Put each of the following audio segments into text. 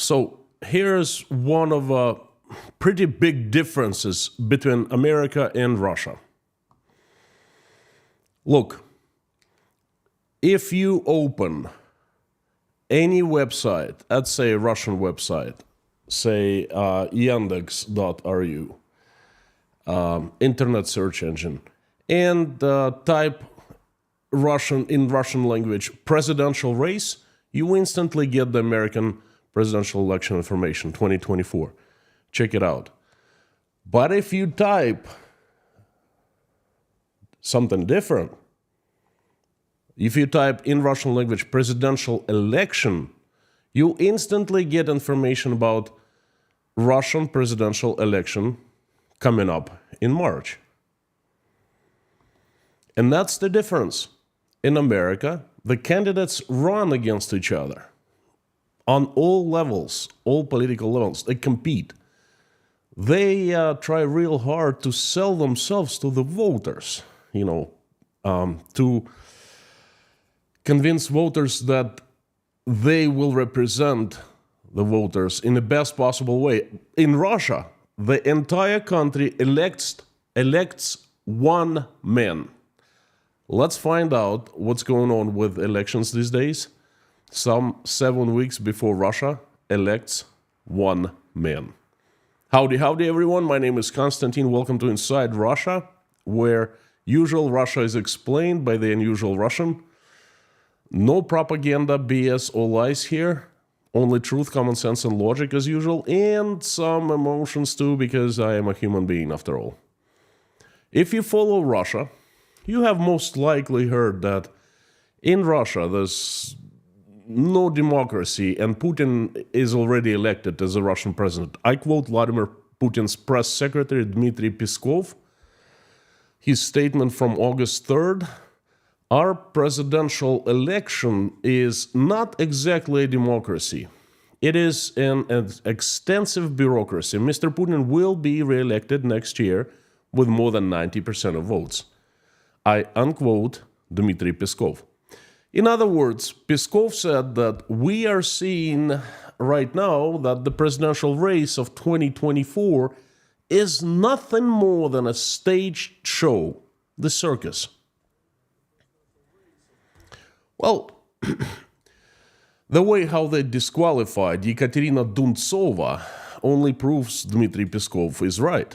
So here's one of pretty big differences between America and Russia. Look, if you open any website, let's say a Russian website, say Yandex.ru, internet search engine, and type in Russian language presidential race, you instantly get the American presidential election information 2024. Check it out. But if you type something different, if you type in Russian language presidential election, you instantly get information about Russian presidential election coming up in March. And that's the difference. In America, the candidates run against each other on all levels, all political levels. They compete. They try real hard to sell themselves to the voters, to convince voters that they will represent the voters in the best possible way. In Russia, the entire country elects one man. Let's find out what's going on with elections these days. Some 7 weeks before Russia elects one man. Howdy, everyone. My name is Konstantin. Welcome to Inside Russia, where usual Russia is explained by the unusual Russian. No propaganda, BS, or lies here. Only truth, common sense, and logic as usual, and some emotions too, because I am a human being after all. If you follow Russia, you have most likely heard that in Russia there's no democracy and Putin is already elected as a Russian president. I quote Vladimir Putin's press secretary, Dmitry Peskov, his statement from August 3rd. Our presidential election is not exactly a democracy. It is an extensive bureaucracy. Mr. Putin will be re-elected next year with more than 90% of votes. I unquote Dmitry Peskov. In other words, Peskov said that we are seeing right now that the presidential race of 2024 is nothing more than a staged show, the circus. Well, the way how they disqualified Yekaterina Duntsova only proves Dmitry Peskov is right.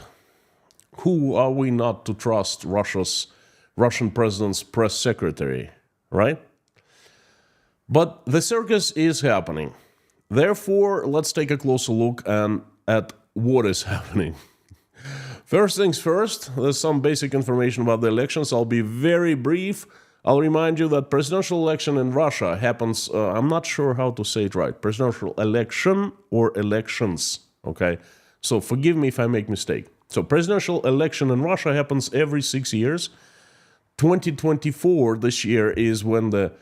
Who are we not to trust Russian president's press secretary, right? But the circus is happening. Therefore, let's take a closer look at what is happening. First things first, there's some basic information about the elections. I'll be very brief. I'll remind you that presidential election in Russia happens, I'm not sure how to say it right, presidential election or elections, okay? So forgive me if I make mistake. So presidential election in Russia happens every 6 years. 2024, this year, is when the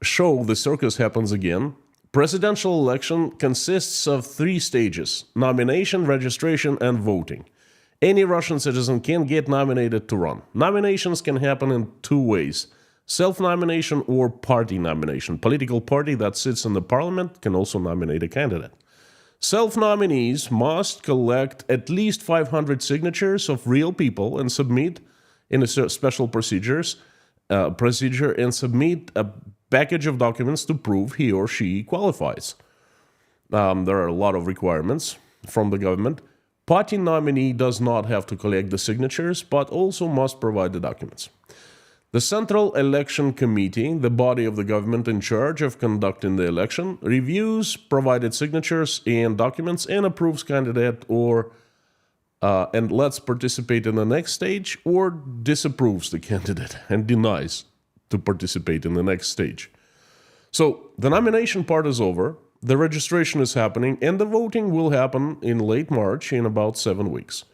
circus happens again. Presidential election consists of 3 stages: nomination, registration, and voting. Any Russian citizen can get nominated to run. Nominations can happen in 2 ways: self-nomination or party nomination. Political party that sits in the parliament can also nominate a candidate. Self-nominees must collect at least 500 signatures of real people and submit in a special procedure and submit a package of documents to prove he or she qualifies. There are a lot of requirements from the government. Party nominee does not have to collect the signatures, but also must provide the documents. The Central Election Committee, the body of the government in charge of conducting the election, reviews provided signatures and documents and approves candidate and lets participate in the next stage, or disapproves the candidate and denies to participate in the next stage. So the nomination part is over, the registration is happening, and the voting will happen in late March in about 7 weeks.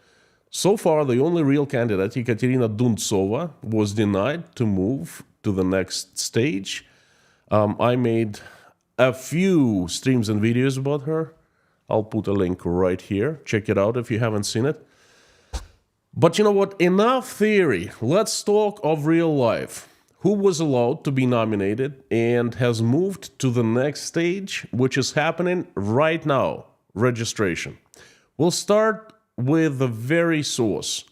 So far, the only real candidate, Yekaterina Duntsova, was denied to move to the next stage. I made a few streams and videos about her. I'll put a link right here. Check it out if you haven't seen it. But you know what? Enough theory. Let's talk of real life. who was allowed to be nominated and has moved to the next stage, which is happening right now, registration. We'll start with the very source,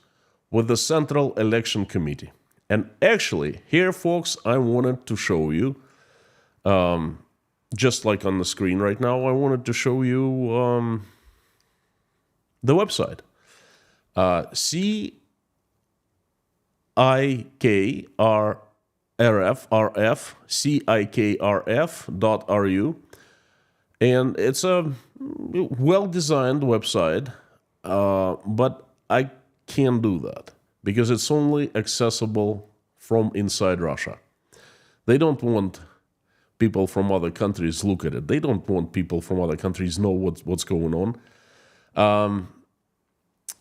with the Central Election Committee. And actually, here, folks, I wanted to show you, just like on the screen right now, I wanted to show you the website. cikrf.ru, and it's a well-designed website, but I can't do that because it's only accessible from inside Russia. They don't want people from other countries look at it. They don't want people from other countries know what's going on.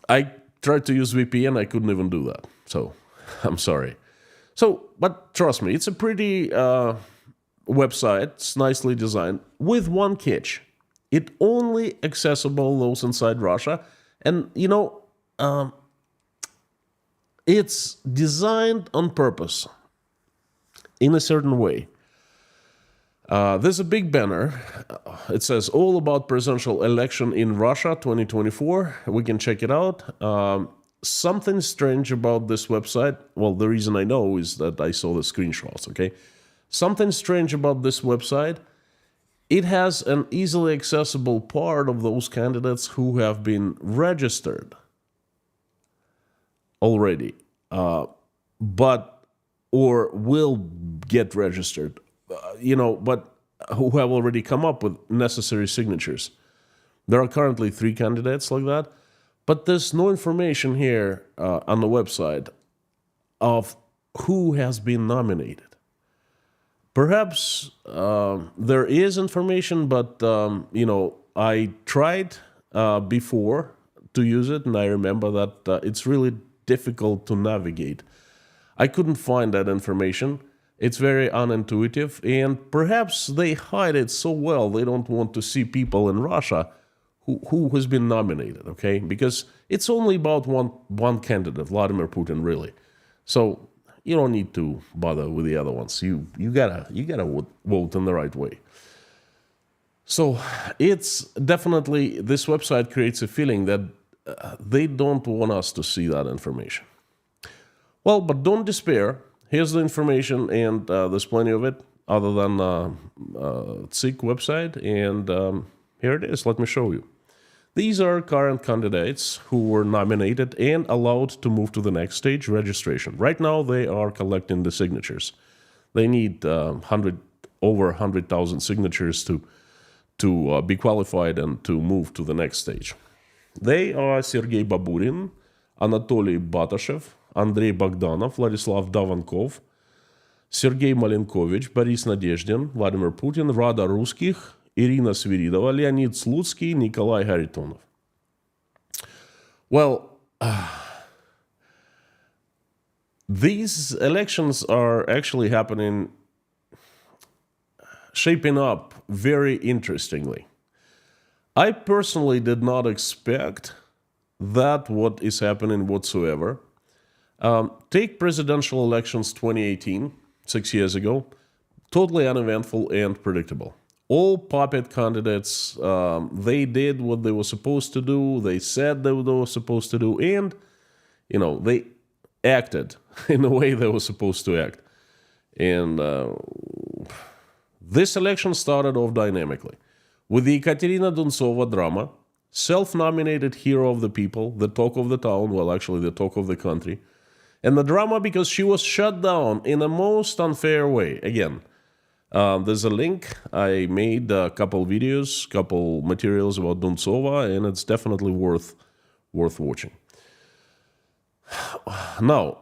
I tried to use VPN. I couldn't even do that. So I'm sorry. So, but trust me, it's a pretty website. It's nicely designed with one catch. It only accessible those inside Russia. And, it's designed on purpose in a certain way. There's a big banner. It says all about presidential election in Russia 2024. We can check it out. Something strange about this website. Well, the reason I know is that I saw the screenshots, okay? Something strange about this website. It has an easily accessible part of those candidates who have been registered already, but or will get registered, but who have already come up with necessary signatures. There are currently 3 candidates like that, but there's no information here on the website of who has been nominated. Perhaps there is information, but, I tried before to use it, and I remember that it's really difficult to navigate. I couldn't find that information. It's very unintuitive, and perhaps they hide it so well they don't want to see people in Russia who has been nominated, okay? Because it's only about one candidate, Vladimir Putin, really. So you don't need to bother with the other ones. You gotta vote in the right way. So it's definitely, this website creates a feeling that they don't want us to see that information. Well, but don't despair. Here's the information, and there's plenty of it other than CIK website, and here it is. Let me show you. These are current candidates who were nominated and allowed to move to the next stage, registration. Right now, they are collecting the signatures. They need over 100,000 signatures to be qualified and to move to the next stage. They are Sergei Baburin, Anatoly Batashev, Andrei Bogdanov, Vladislav Davankov, Sergei Malenkovich, Boris Nadezhdin, Vladimir Putin, Rada Ruskих, Irina Sviridova, Leonid Slutsky, Nikolai Haritonov. Well, these elections are actually shaping up very interestingly. I personally did not expect that what is happening whatsoever. Take presidential elections 2018, 6 years ago, totally uneventful and predictable. All puppet candidates, they did what they were supposed to do, they said they were supposed to do, and, they acted in the way they were supposed to act. And this election started off dynamically with the Ekaterina Duntsova drama, self-nominated hero of the people, the talk of the town, well, actually the talk of the country, and the drama because she was shut down in a most unfair way. Again, there's a link. I made a couple videos, couple materials about Duntsova, and it's definitely worth watching. Now,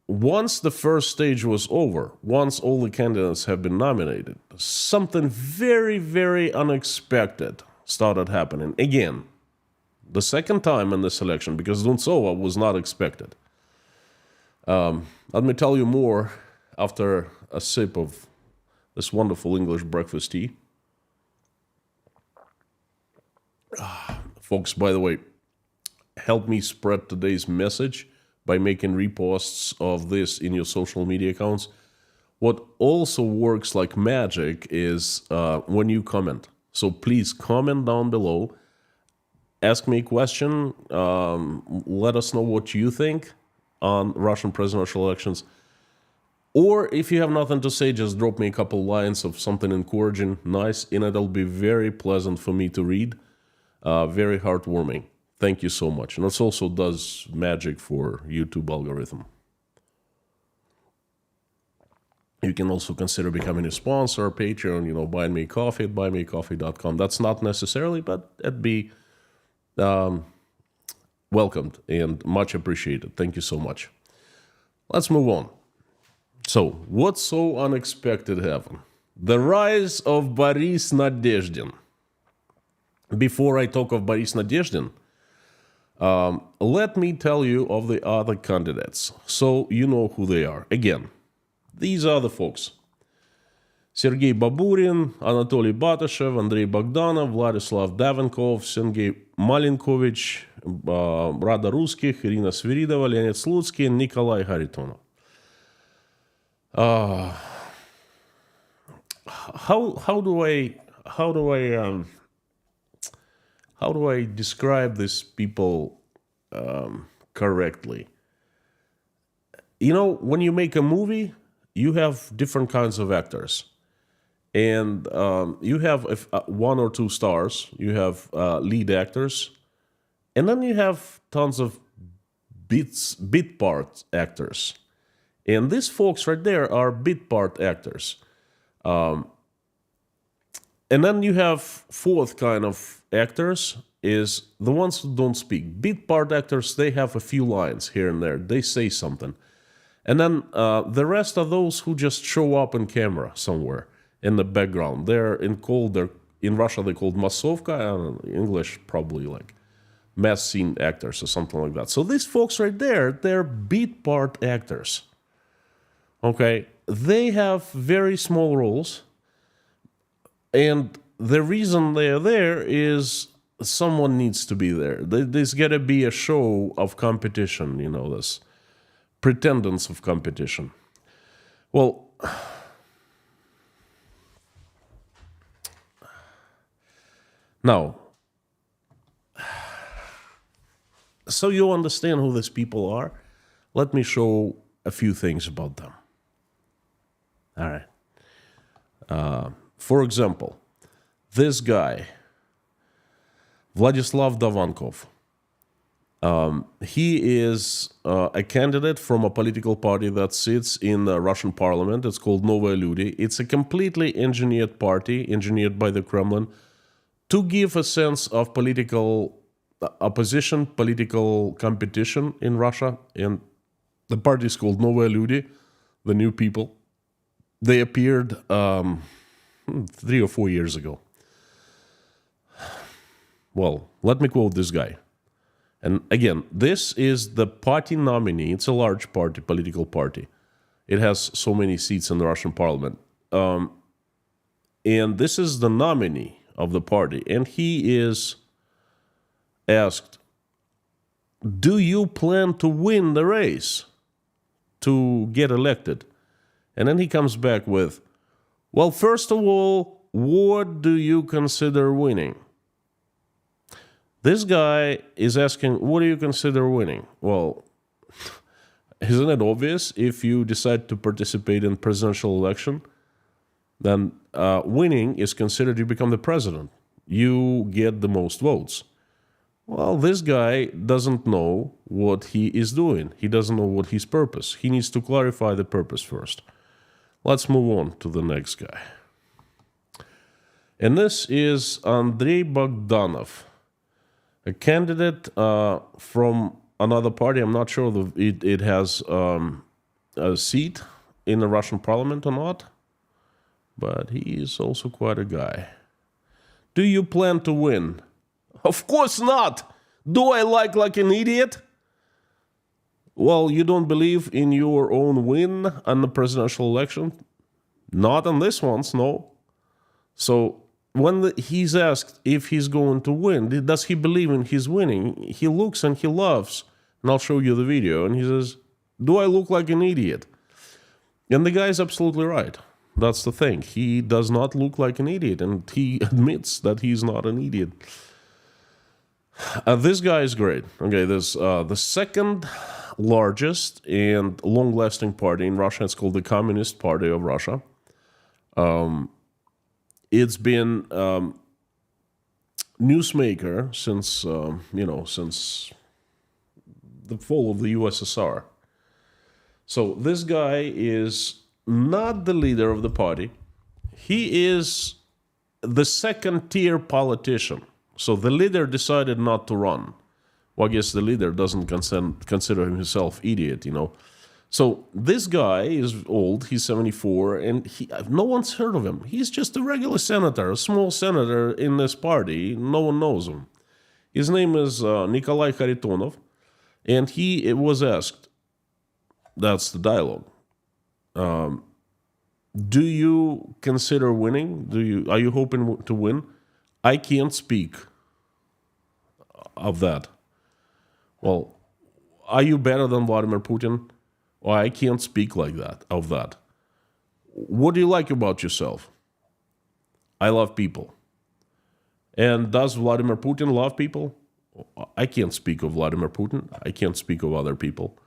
once the first stage was over, once all the candidates have been nominated, something very, very unexpected started happening. Again, the second time in this election, because Duntsova was not expected. Let me tell you more after a sip of this wonderful English breakfast tea. Folks, by the way, help me spread today's message by making reposts of this in your social media accounts. What also works like magic is when you comment. So please comment down below. Ask me a question. Let us know what you think on Russian presidential elections. Or if you have nothing to say, just drop me a couple lines of something encouraging, nice, and it'll be very pleasant for me to read. Very heartwarming. Thank you so much. And it also does magic for YouTube algorithm. You can also consider becoming a sponsor, Patreon, buy me a coffee at buymeacoffee.com. That's not necessarily, but it'd be welcomed and much appreciated. Thank you so much. Let's move on. So, what so unexpected happened? The rise of Boris Nadezhdin. Before I talk of Boris Nadezhdin, let me tell you of the other candidates, so you know who they are. Again, these are the folks. Sergei Baburin, Anatoly Batyshev, Andrei Bogdanov, Vladislav Davenkov, Sergei Malinkovich, Rada Ruskих, Irina Sviridova, Leonid Slutsky, and Nikolai Haritonov. How do I describe these people correctly? When you make a movie, you have different kinds of actors, and you have one or two stars. You have lead actors, and then you have tons of bit part actors. And these folks right there are bit part actors. And then you have fourth kind of actors is the ones who don't speak. Bit part actors, they have a few lines here and there. They say something. And then the rest are those who just show up in camera somewhere in the background. They're in Russia they called massovka, in English probably like mass scene actors or something like that. So these folks right there, they're bit part actors. Okay, they have very small roles, and the reason they're there is someone needs to be there. There's got to be a show of competition, this pretendance of competition. Well, now, so you understand who these people are, let me show a few things about them. All right. For example, this guy, Vladislav Davenkov, he is a candidate from a political party that sits in the Russian parliament. It's called Novaya Люди. It's a completely engineered party, engineered by the Kremlin, to give a sense of political opposition, political competition in Russia. And the party is called Novaya Люди, the New People. They appeared 3 or 4 years ago. Well, let me quote this guy. And again, this is the party nominee. It's a large party, political party. It has so many seats in the Russian parliament. And this is the nominee of the party. And he is asked, do you plan to win the race to get elected? And then he comes back with, well, first of all, what do you consider winning? This guy is asking, what do you consider winning? Well, isn't it obvious? If you decide to participate in presidential election, then winning is considered you become the president. You get the most votes. Well, this guy doesn't know what he is doing. He doesn't know what his purpose. He needs to clarify the purpose first. Let's move on to the next guy. And this is Andrei Bogdanov, a candidate from another party. I'm not sure it has a seat in the Russian parliament or not, but he is also quite a guy. Do you plan to win? Of course not! Do I like an idiot? Well, you don't believe in your own win on the presidential election? Not on this one's, no. So when he's asked if he's going to win, does he believe in his winning? He looks and he laughs. And I'll show you the video. And he says, do I look like an idiot? And the guy is absolutely right. That's the thing. He does not look like an idiot, and he admits that he's not an idiot. This guy is great. Okay, this the second largest and long-lasting party in Russia. It's called the Communist Party of Russia. It's been newsmaker since since the fall of the USSR. So this guy is not the leader of the party. He is the second-tier politician. So the leader decided not to run. Well, I guess the leader doesn't consider himself idiot, So this guy is old. He's 74, and no one's heard of him. He's just a regular senator, a small senator in this party. No one knows him. His name is Nikolai Kharitonov, and he was asked, that's the dialogue. Do you consider winning? Are you hoping to win? I can't speak of that. Well, are you better than Vladimir Putin? Well, I can't speak like that, of that. What do you like about yourself? I love people. And does Vladimir Putin love people? I can't speak of Vladimir Putin. I can't speak of other people.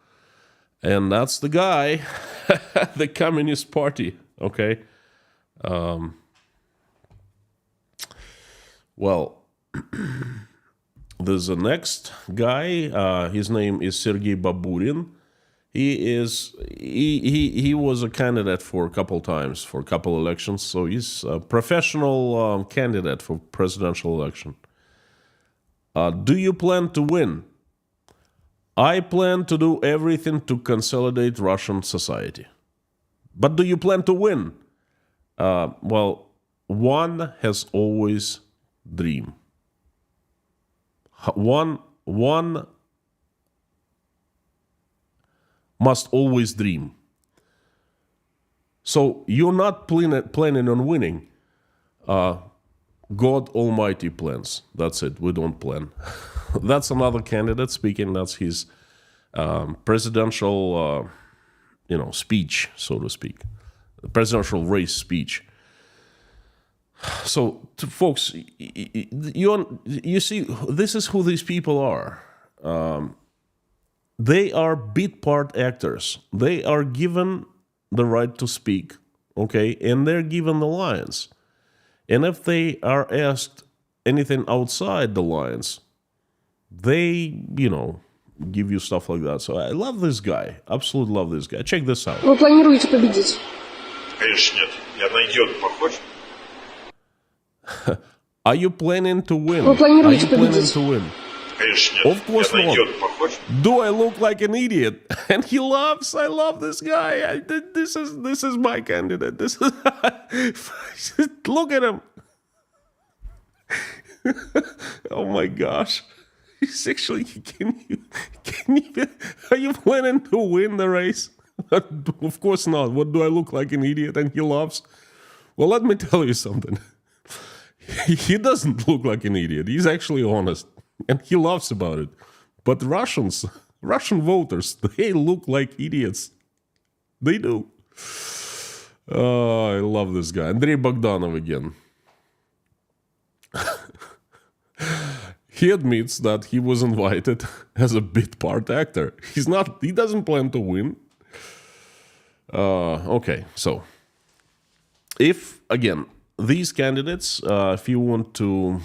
And that's the guy, the Communist Party, okay? Well, there's the next guy. His name is Sergei Baburin. He was a candidate for a couple times, for a couple elections. So he's a professional candidate for presidential election. Do you plan to win? I plan to do everything to consolidate Russian society. But do you plan to win? Well, one has always dream. One must always dream. So you're not planning on winning. God Almighty plans. That's it. We don't plan. That's another candidate speaking. That's his presidential, speech, so to speak, the presidential race speech. So, folks, you see, this is who these people are. They are bit part actors. They are given the right to speak, okay, and they're given the lines. And if they are asked anything outside the lines, they, give you stuff like that. So I love this guy. Absolutely love this guy. Check this out. Вы планируете победить? Конечно, нет. Я на идиота похож? Are you planning to win? Вы планируете Are you planning победить? to win? Конечно, нет. Of course Я на not. идиота похож? Do I look like an idiot? And he laughs. I love this guy. This is my candidate. This is look at him. Oh my gosh. He's actually, are you planning to win the race? Of course not. What do I look like, an idiot? And he laughs. Well, let me tell you something. He doesn't look like an idiot. He's actually honest. And he laughs about it. But Russian voters, they look like idiots. They do. Oh, I love this guy. Andrei Bogdanov again. He admits that he was invited as a bit part actor. He doesn't plan to win. Okay, so if, again, these candidates, if you want to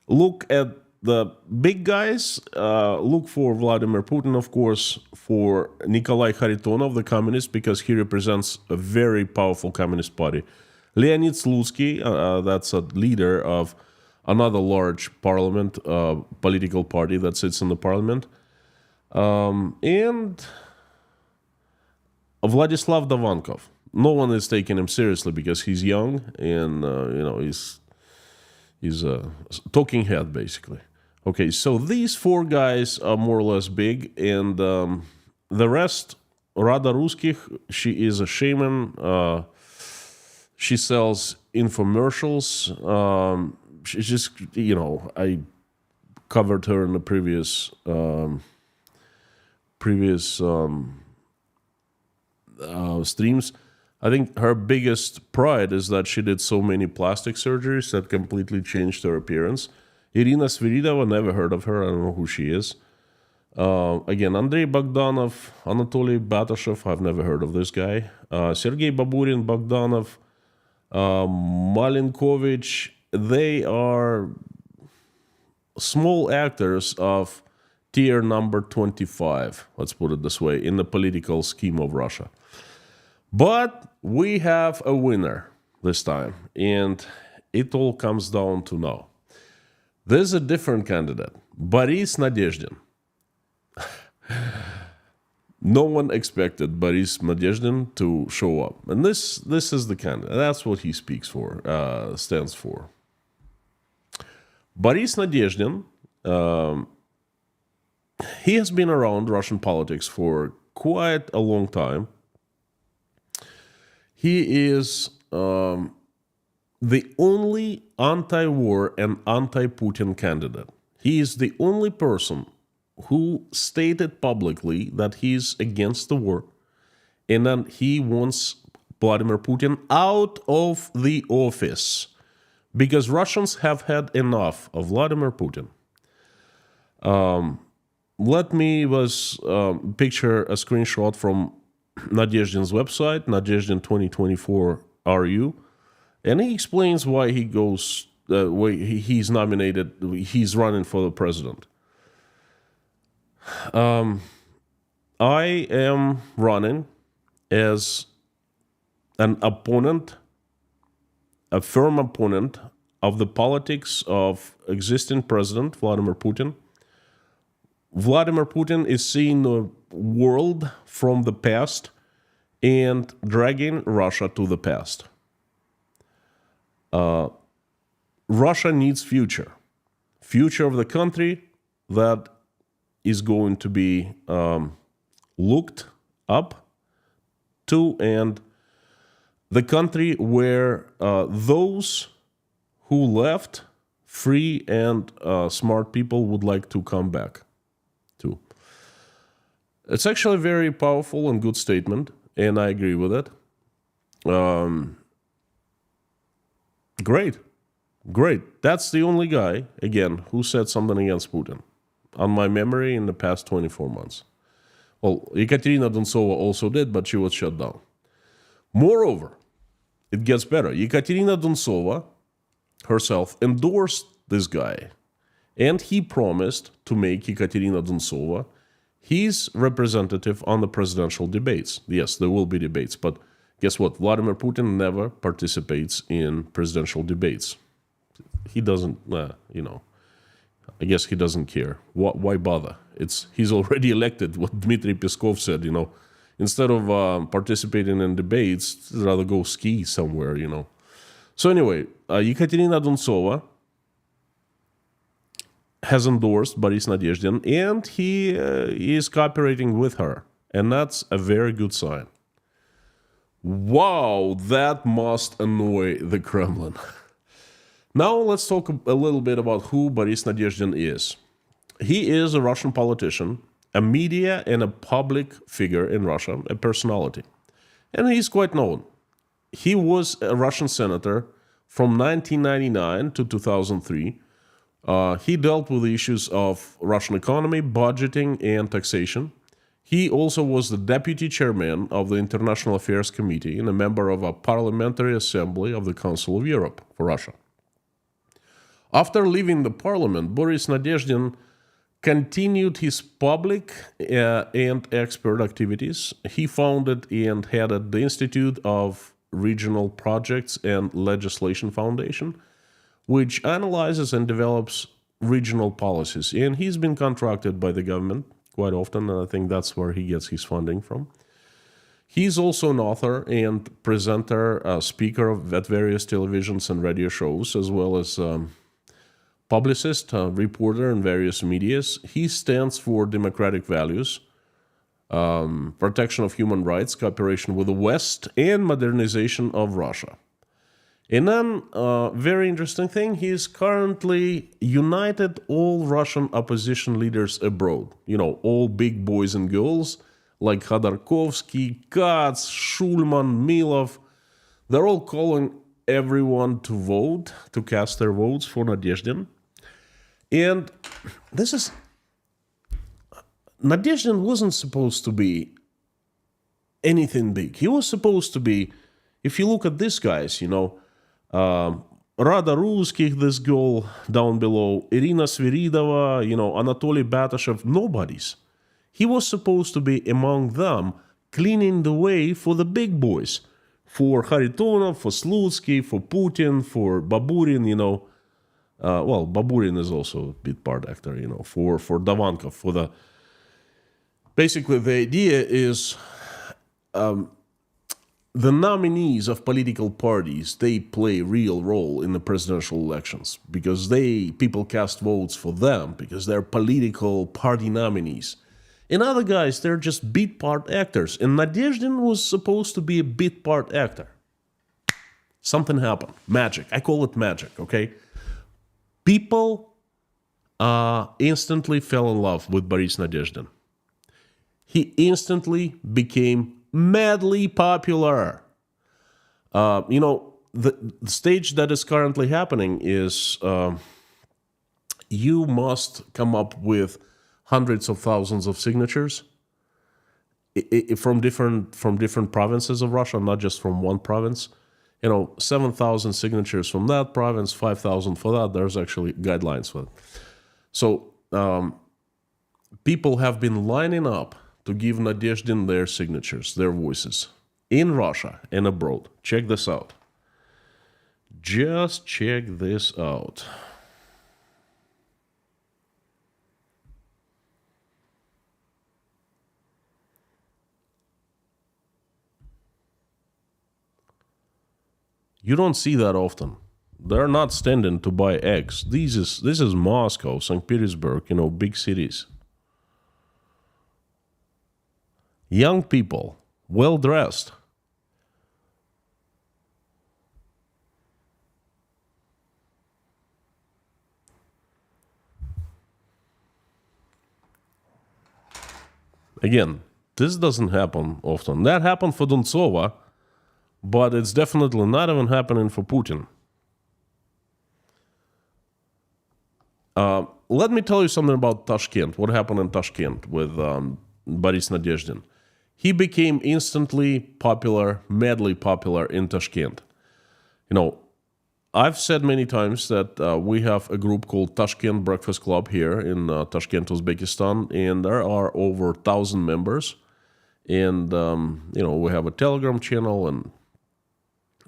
look at the big guys, look for Vladimir Putin, of course, for Nikolai Kharitonov, the communist, because he represents a very powerful communist party. Leonid Slutsky, that's a leader of another large parliament, political party that sits in the parliament. And Vladislav Davankov. No one is taking him seriously because he's young and, he's a talking head, basically. Okay, so these four guys are more or less big, and the rest, Rada Ruskih, she is a shaman. She sells infomercials. She's just, I covered her in the previous streams. I think her biggest pride is that she did so many plastic surgeries that completely changed her appearance. Irina Sviridova, never heard of her. I don't know who she is. Again, Andrei Bogdanov, Anatoly Batashov, I've never heard of this guy. Sergei Baburin, Bogdanov, Malinkovich, they are small actors of tier number 25, let's put it this way, in the political scheme of Russia. But we have a winner this time, and it all comes down to now. There's a different candidate, Boris Nadezhdin. No one expected Boris Nadezhdin to show up, and this is the candidate. That's what he stands for. Boris Nadezhdin, he has been around Russian politics for quite a long time. He is the only anti-war and anti-Putin candidate. He is the only person who stated publicly that he's against the war and that he wants Vladimir Putin out of the office because Russians have had enough of Vladimir Putin. Let me picture a screenshot from Nadezhdin's website, Nadezhdin 2024 RU, and he explains why he goes, why he's nominated, he's running for the president. I am running as an opponent, a firm opponent of the politics of existing President Vladimir Putin. Vladimir Putin is seeing the world from the past and dragging Russia to the past. Russia needs future of the country that is going to be looked up to, and the country where those who left, free and smart people, would like to come back to. It's actually a very powerful and good statement, and I agree with it. Great. That's the only guy, again, who said something against Putin on my memory in the past 24 months. Well, Ekaterina Dontsova also did, but she was shut down. Moreover, it gets better. Ekaterina Dontsova herself endorsed this guy, and he promised to make Ekaterina Dontsova his representative on the presidential debates. Yes, there will be debates, but guess what? Vladimir Putin never participates in presidential debates. He doesn't, I guess he doesn't care. Why bother? He's already elected. What Dmitry Peskov said, instead of participating in debates, rather go ski somewhere, So anyway, Ekaterina Dontsova has endorsed Boris Nadezhdin, and he is cooperating with her, and that's a very good sign. Wow, that must annoy the Kremlin. Now let's talk a little bit about who Boris Nadezhdin is. He is a Russian politician, a media and a public figure in Russia, a personality. And he's quite known. He was a Russian senator from 1999 to 2003. He dealt with the issues of Russian economy, budgeting, and taxation. He also was the deputy chairman of the International Affairs Committee and a member of a parliamentary assembly of the Council of Europe for Russia. After leaving the parliament, Boris Nadezhdin continued his public and expert activities. He founded and headed the Institute of Regional Projects and Legislation Foundation, which analyzes and develops regional policies. And he's been contracted by the government quite often, and I think that's where he gets his funding from. He's also an author and presenter, speaker at various televisions and radio shows, as well as publicist, reporter in various medias. He stands for democratic values, protection of human rights, cooperation with the West, and modernization of Russia. And then, very interesting thing, he's currently united all Russian opposition leaders abroad. All big boys and girls like Khodorkovsky, Katz, Schulman, Milov, they're all calling everyone to vote, to cast their votes for Nadezhdin. And Nadezhdin wasn't supposed to be anything big. He was supposed to be, if you look at these guys, Rada Ruskих, this girl down below, Irina Sviridova, Anatoly Batashev, nobodies. He was supposed to be among them, cleaning the way for the big boys, for Kharitonov, for Slutsky, for Putin, for Baburin, Baburin is also a bit part actor, for Davankov, basically the idea is the nominees of political parties, they play a real role in the presidential elections because people cast votes for them because they're political party nominees. And other guys, they're just bit part actors. And Nadezhdin was supposed to be a bit part actor. Something happened. Magic. I call it magic, okay? People instantly fell in love with Boris Nadezhdin. He instantly became madly popular. The stage that is currently happening is you must come up with hundreds of thousands of signatures from different provinces of Russia, not just from one province. 7,000 signatures from that province, 5,000 for that. There's actually guidelines for it. So people have been lining up to give Nadezhdin their signatures, their voices, in Russia and abroad. Check this out. Just check this out. You don't see that often. They're not standing to buy eggs. This is Moscow, St. Petersburg, big cities. Young people, well dressed. Again, this doesn't happen often. That happened for Dontsova, but it's definitely not even happening for Putin. Let me tell you something about Tashkent. What happened in Tashkent with Boris Nadezhdin? He became instantly popular, madly popular in Tashkent. I've said many times that we have a group called Tashkent Breakfast Club here in Tashkent, Uzbekistan, and there are over 1,000 members. And, we have a Telegram channel, and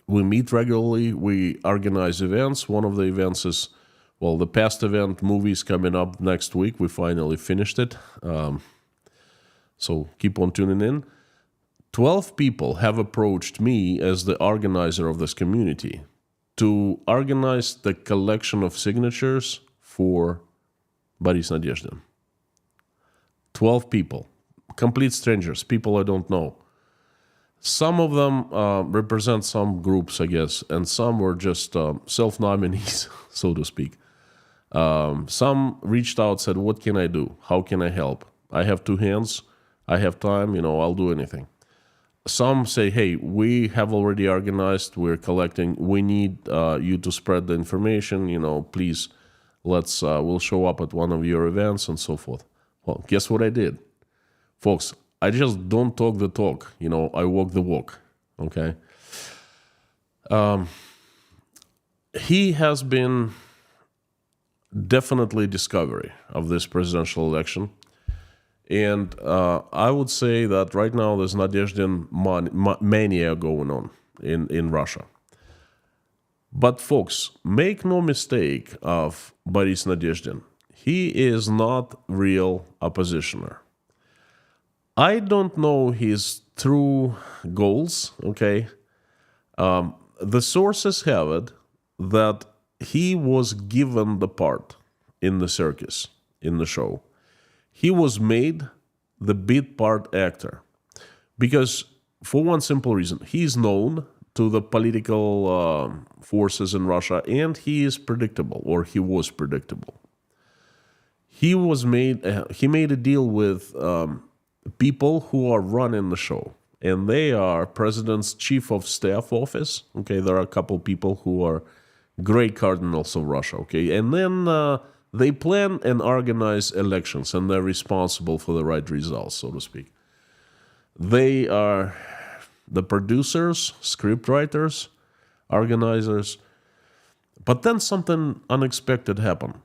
we meet regularly. We organize events. One of the events is, the past event, movies coming up next week. We finally finished it. So keep on tuning in. 12 people have approached me as the organizer of this community to organize the collection of signatures for Boris Nadezhdin. 12 people, complete strangers, people I don't know. Some of them represent some groups, I guess, and some were just self-nominees, so to speak. Some reached out, said, what can I do? How can I help? I have two hands. I have time, I'll do anything. Some say, hey, we have already organized, we're collecting, we need you to spread the information, please, we'll show up at one of your events and so forth. Well, guess what I did? Folks, I just don't talk the talk, I walk the walk, okay? He has been definitely discovery of this presidential election. And I would say that right now there's Nadezhdin mania going on in Russia. But folks, make no mistake of Boris Nadezhdin. He is not real oppositioner. I don't know his true goals, okay? The sources have it that he was given the part in the circus, in the show. He was made the bit part actor because, for one simple reason, he's known to the political forces in Russia, and he is predictable, or he was predictable. He made a deal with people who are running the show. And they are President's Chief of Staff Office. Okay, there are a couple people who are great cardinals of Russia. Okay, and then they plan and organize elections, and they're responsible for the right results, so to speak. They are the producers, script writers, organizers. But then something unexpected happened.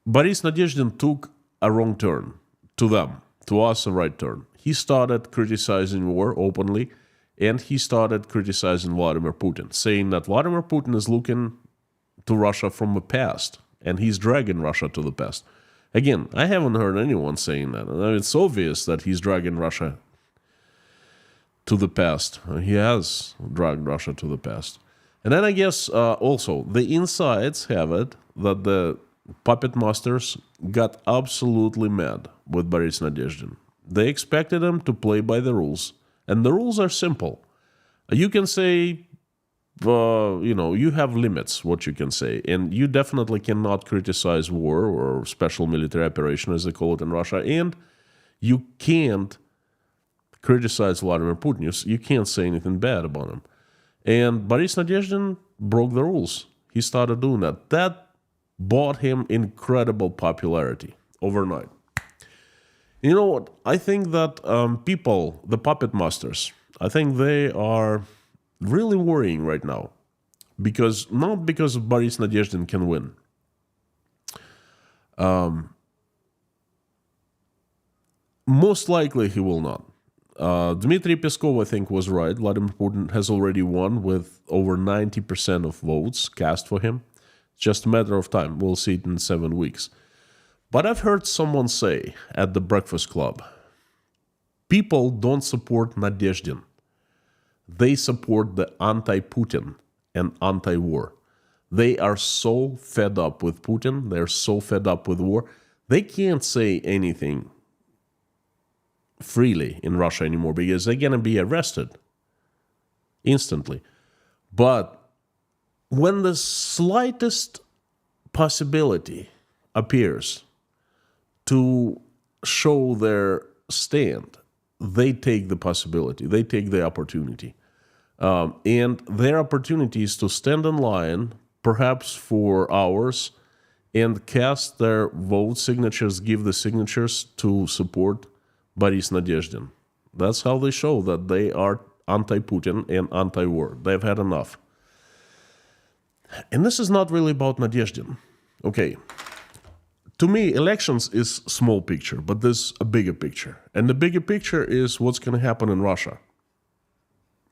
Boris Nadezhdin took a wrong turn to them, to us a right turn. He started criticizing war openly, and he started criticizing Vladimir Putin, saying that Vladimir Putin is looking to Russia from the past, and he's dragging Russia to the past. Again, I haven't heard anyone saying that. It's obvious that he's dragging Russia to the past. He has dragged Russia to the past. And then I guess also the insides have it that the puppet masters got absolutely mad with Boris Nadezhdin. They expected him to play by the rules, and the rules are simple. You can say, you have limits, what you can say, and you definitely cannot criticize war or special military operation, as they call it in Russia, and you can't criticize Vladimir Putin. You can't say anything bad about him. And Boris Nadezhdin broke the rules. He started doing that. That bought him incredible popularity overnight. You know what? I think that people, the puppet masters, I think they are really worrying right now. Not because Boris Nadezhdin can win. Most likely he will not. Dmitry Peskov, I think, was right. Vladimir Putin has already won with over 90% of votes cast for him. It's just a matter of time. We'll see it in 7 weeks. But I've heard someone say at the Breakfast Club, people don't support Nadezhdin. They support the anti-Putin and anti-war. They are so fed up with Putin. They're so fed up with war. They can't say anything freely in Russia anymore because they're going to be arrested instantly. But when the slightest possibility appears to show their stand, they take the possibility, they take the opportunity. And their opportunity is to stand in line, perhaps for hours, and cast their vote signatures, give the signatures to support Boris Nadezhdin. That's how they show that they are anti-Putin and anti-war. They've had enough. And this is not really about Nadezhdin. Okay. To me, elections is small picture, but there's a bigger picture. And the bigger picture is what's going to happen in Russia.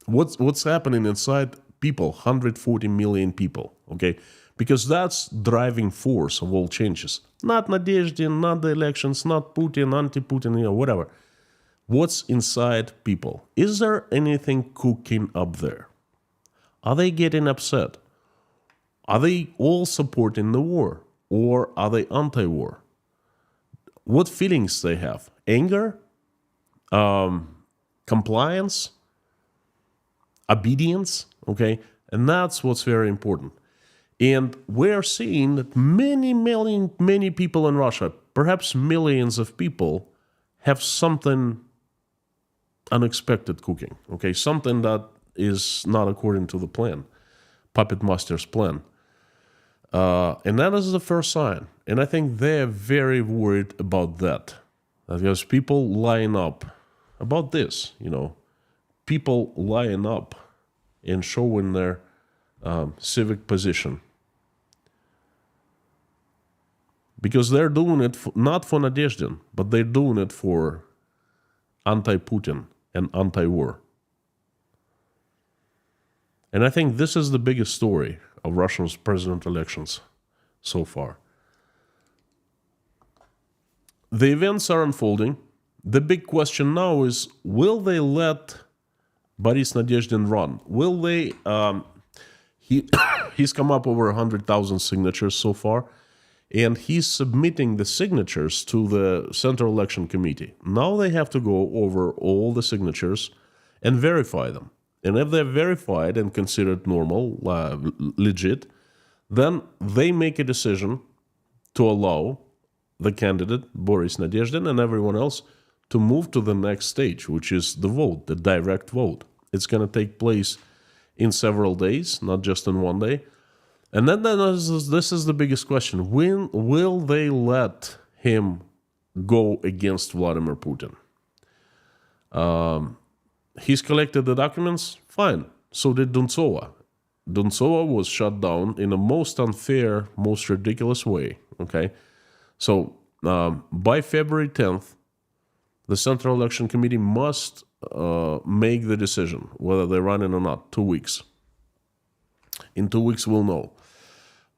What's happening inside people, 140 million people, okay? Because that's driving force of all changes. Not Nadezhdin, not the elections, not Putin, anti-Putin, whatever. What's inside people? Is there anything cooking up there? Are they getting upset? Are they all supporting the war? Or are they anti-war? What feelings they have? Anger? Compliance? Obedience? Okay? And that's what's very important. And we're seeing that many people in Russia, perhaps millions of people, have something unexpected cooking. Okay? Something that is not according to the plan. Puppet Master's plan. And that is the first sign. And I think they're very worried about that. Because people line up about this, people line up and showing their civic position. Because they're doing it not for Nadezhdin, but they're doing it for anti-Putin and anti-war. And I think this is the biggest story of Russia's president elections so far. The events are unfolding. The big question now is, will they let Boris Nadezhdin run? Will they... he's come up over 100,000 signatures so far, and he's submitting the signatures to the Central Election Committee. Now they have to go over all the signatures and verify them. And if they're verified and considered normal, legit, then they make a decision to allow the candidate, Boris Nadezhdin, and everyone else to move to the next stage, which is the vote, the direct vote. It's going to take place in several days, not just in one day. And then this is the biggest question. When will they let him go against Vladimir Putin? He's collected the documents, fine. So did Duntsova. Duntsova was shut down in a most unfair, most ridiculous way, okay? So by February 10th, the Central Election Committee must make the decision whether they run in or not. 2 weeks. In 2 weeks, we'll know.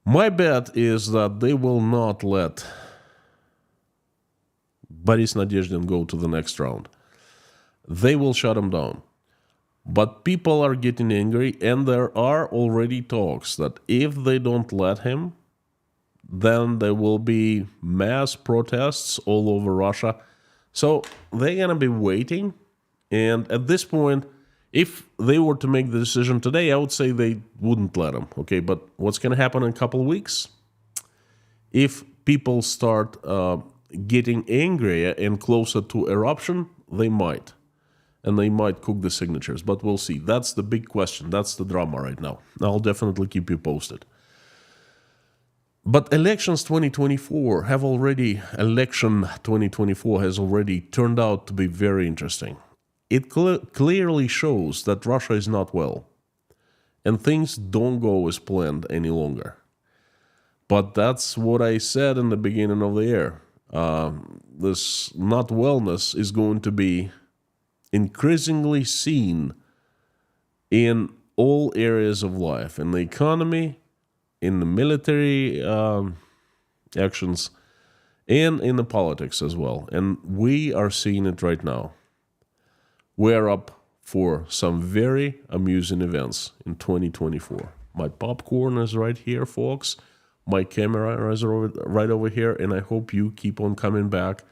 My bet is that they will not let Boris Nadezhdin go to the next round. They will shut him down. But people are getting angry, and there are already talks that if they don't let him, then there will be mass protests all over Russia. So they're going to be waiting. And at this point, if they were to make the decision today, I would say they wouldn't let him. Okay, but what's going to happen in a couple of weeks? If people start getting angrier and closer to eruption, they might. And they might cook the signatures, but we'll see. That's the big question. That's the drama right now. I'll definitely keep you posted. But election 2024 has already turned out to be very interesting. It clearly shows that Russia is not well, and things don't go as planned any longer. But that's what I said in the beginning of the year. This not wellness is going to be increasingly seen in all areas of life, in the economy, in the military actions, and in the politics as well. And we are seeing it right now. We're up for some very amusing events in 2024. My popcorn is right here, folks. My camera is right over here, and I hope you keep on coming back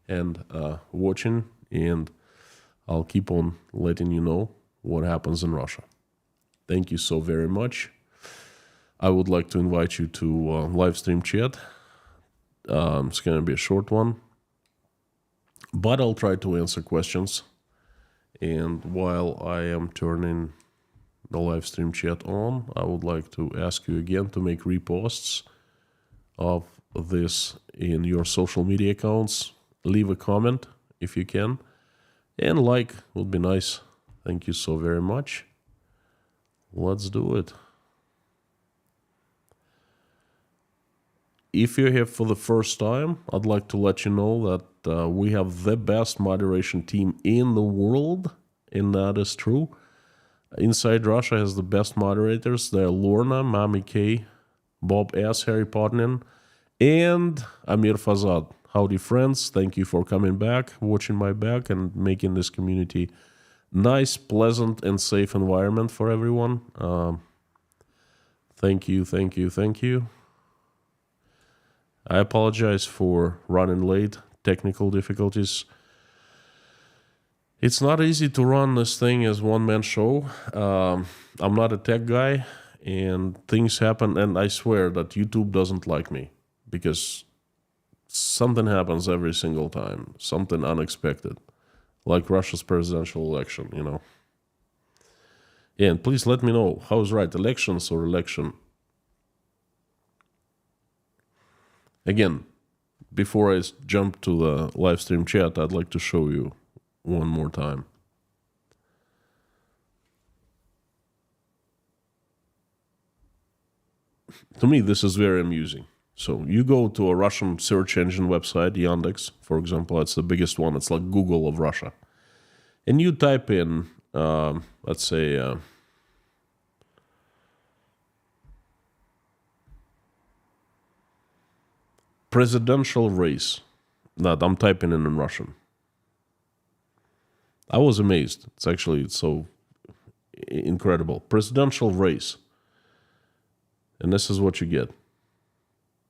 and watching, and I'll keep on letting you know what happens in Russia. Thank you so very much. I would like to invite you to live stream chat. It's going to be a short one, but I'll try to answer questions. And while I am turning the live stream chat on, I would like to ask you again to make reposts of this in your social media accounts. Leave a comment if you can. And like would be nice. Thank you so very much. Let's do it. If you're here for the first time, I'd like to let you know that we have the best moderation team in the world, and that is true. Inside Russia has the best moderators. They're Lorna, Mami K, Bob S, Harry Potnin, and Amir Fazad. Howdy, friends. Thank you for coming back, watching my back, and making this community nice, pleasant, and safe environment for everyone. Thank you, thank you, thank you. I apologize for running late, technical difficulties. It's not easy to run this thing as one-man show. I'm not a tech guy, and things happen, and I swear that YouTube doesn't like me because something happens every single time, something unexpected, like Russia's presidential election, you know. Yeah, and please let me know how's right, elections or election. Again, before I jump to the live stream chat, I'd like to show you one more time. To me, this is very amusing. So you go to a Russian search engine website, Yandex, for example, it's the biggest one. It's like Google of Russia. And you type in, let's say, presidential race. That I'm typing in Russian. I was amazed. It's so incredible. Presidential race. And this is what you get.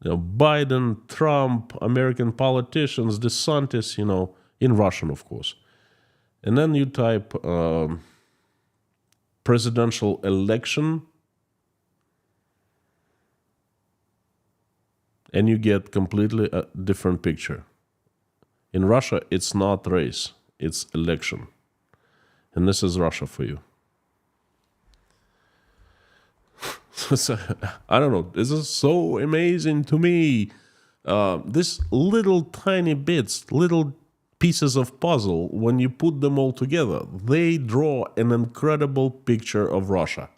You know, Biden, Trump, American politicians, DeSantis, you know, in Russian, of course. And then you type presidential election. and you get completely a different picture. In Russia, it's not race, it's election. And this is Russia for you. So, I don't know, this is so amazing to me. This little tiny bits, little pieces of puzzle, when you put them all together, they draw an incredible picture of Russia.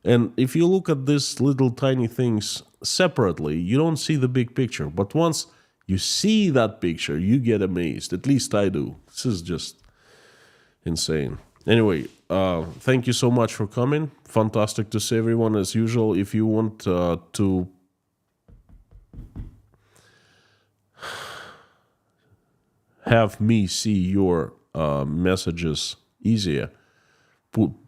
And if you look at these little tiny things separately, you don't see the big picture. But once you see that picture, you get amazed. At least I do. This is just insane. Anyway, thank you so much for coming. Fantastic to see everyone as usual. If you want to have me see your messages easier,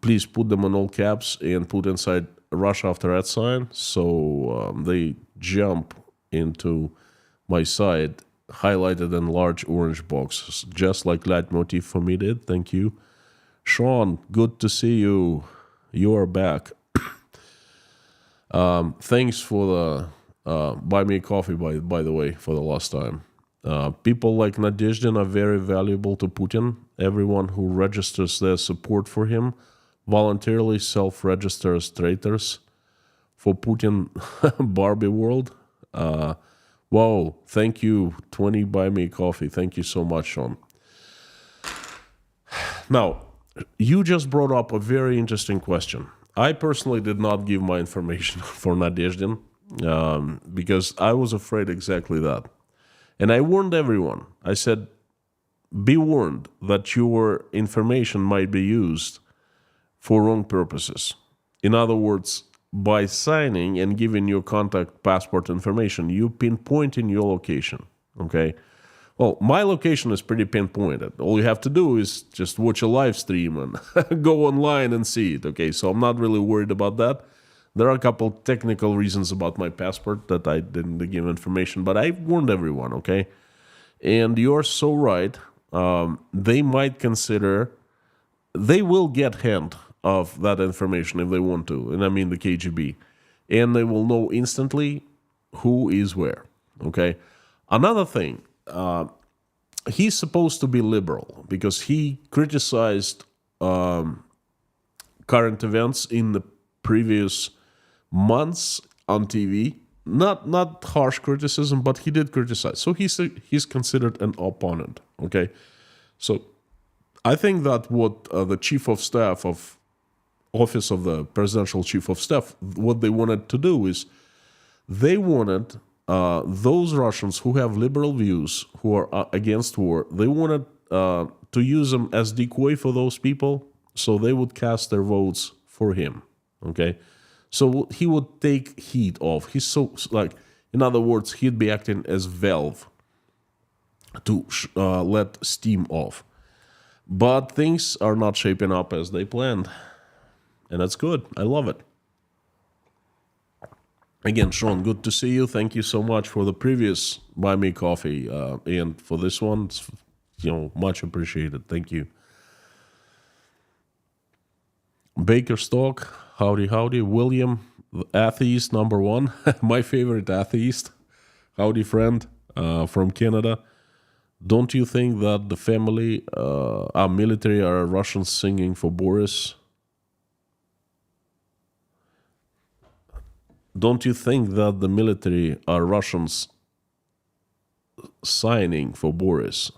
please put them on all caps and put inside Russia after that sign, so they jump into my site highlighted in large orange boxes, just like Leitmotiv for me did. Thank you. Sean, good to see you. You are back. Thanks for the buy me coffee, by the way, for the last time. People like Nadeždin are very valuable to Putin. Everyone who registers their support for him voluntarily self-registers as traitors for Putin Barbie world. Wow, thank you, 20 buy me coffee. Thank you so much, Sean. Now, you just brought up a very interesting question. I personally did not give my information for Nadeždin because I was afraid exactly that. And I warned everyone. I said, be warned that your information might be used for wrong purposes. In other words, by signing and giving your contact passport information, you pinpointing your location, okay? Well, my location is pretty pinpointed. All you have to do is just watch a live stream and go online and see it, okay? So I'm not really worried about that. There are a couple technical reasons about my passport that I didn't give information, but I warned everyone, okay? And you're so right. They might consider, they will get hint of that information if they want to, and I mean the KGB. And they will know instantly who is where, okay? Another thing, he's supposed to be liberal because he criticized current events in the previous months on TV. Not harsh criticism, but he did criticize. So he's considered an opponent, okay? So I think that what the chief of staff of office of the presidential chief of staff, what they wanted to do is they wanted those Russians who have liberal views, who are against war, they wanted to use them as decoy for those people, so they would cast their votes for him, okay? So he would take heat off. He's so, like, in other words, he'd be acting as valve to let steam off. But things are not shaping up as they planned. And that's good. I love it. Again, Sean, good to see you. Thank you so much for the previous Buy Me Coffee. And for this one, it's, much appreciated. Thank you. Baker Stock, howdy. William, the atheist number one. My favorite atheist. Howdy, friend, from Canada. Don't you think that the family, our military, are Russians singing for Boris? Don't you think that the military are Russians signing for Boris?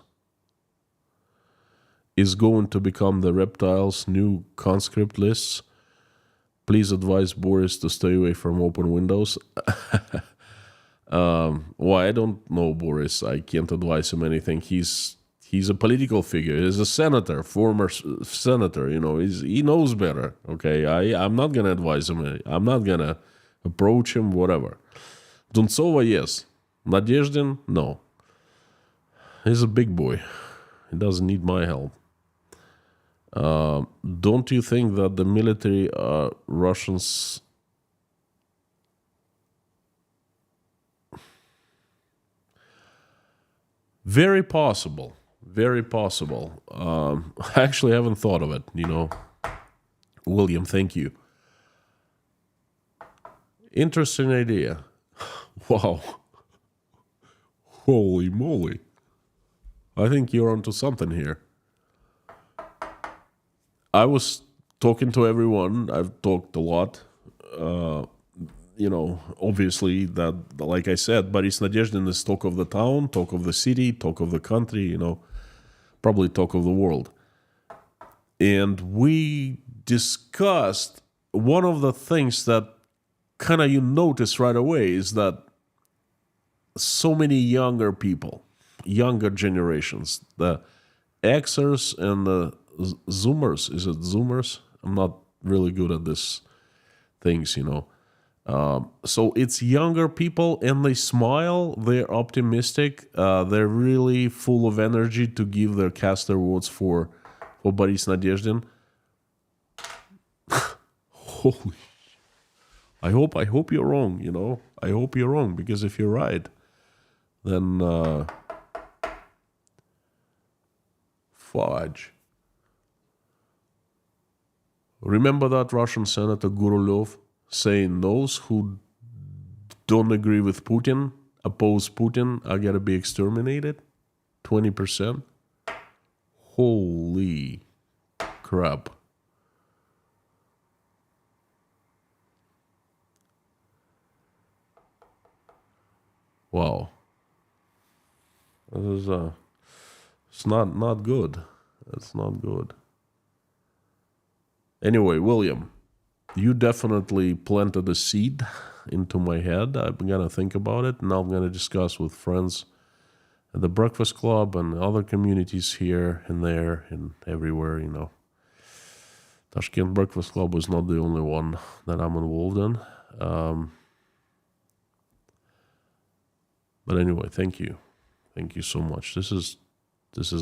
Is going to become the reptiles' new conscript lists? Please advise Boris to stay away from open windows. Well, I don't know Boris. I can't advise him anything. He's a political figure. He's a senator, former senator. He knows better. Okay, I'm not gonna advise him. I'm not gonna approach him. Whatever. Duntsova, yes. Nadeždin, no. He's a big boy. He doesn't need my help. Don't you think that the military are Russians? Very possible. Very possible. I actually haven't thought of it, William, thank you. Interesting idea. Wow. Holy moly. I think you're onto something here. I was talking to everyone. I've talked a lot. Obviously that, like I said, Boris Nadezhdin is talk of the town, talk of the city, talk of the country, probably talk of the world. And we discussed one of the things that kind of you notice right away is that so many younger people, younger generations, the Xers and the Zoomers, is it Zoomers? I'm not really good at this things, So it's younger people and they smile, they're optimistic, they're really full of energy to give their cast their votes for Boris Nadezhdin. Holy, I hope you're wrong, I hope you're wrong, because if you're right, then fudge. Remember that Russian Senator Gurulev saying those who don't agree with Putin, oppose Putin, are going to be exterminated? 20%? Holy crap. Wow. This is it's not good. It's not good. Anyway, William, you definitely planted a seed into my head. I'm going to think about it. Now I'm going to discuss with friends at the Breakfast Club and other communities here and there and everywhere, Tashkent Breakfast Club is not the only one that I'm involved in. But anyway, thank you. Thank you so much. This is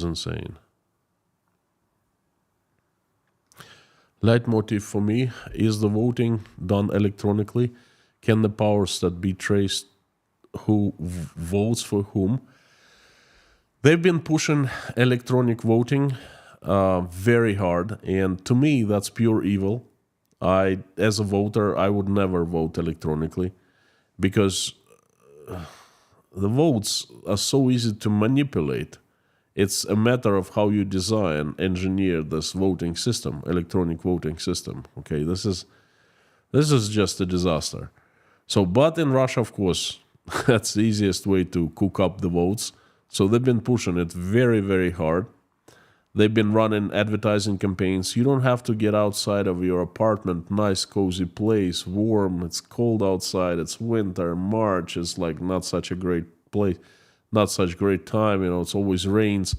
insane. Leitmotif for me is the voting done electronically. Can the powers that be traced who votes for whom? They've been pushing electronic voting very hard, and to me that's pure evil. As a voter, I would never vote electronically because the votes are so easy to manipulate. It's a matter of how you design, engineer this voting system, electronic voting system. Okay, this is just a disaster. So, but in Russia, of course, that's the easiest way to cook up the votes. So they've been pushing it very, very hard. They've been running advertising campaigns. You don't have to get outside of your apartment, nice, cozy place, warm. It's cold outside. It's winter, March. It's like not such a great place. Not such great time, it's always rains.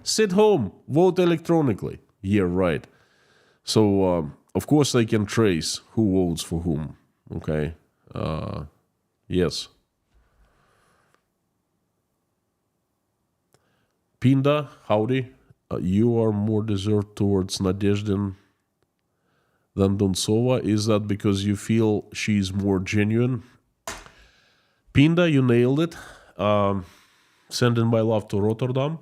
Sit home, vote electronically. Yeah, right. So, of course, they can trace who votes for whom, okay? Yes. Pinda, howdy. You are more deserved towards Nadezhdin than Duntsova. Is that because you feel she's more genuine? Pinda, you nailed it. Sending my love to Rotterdam.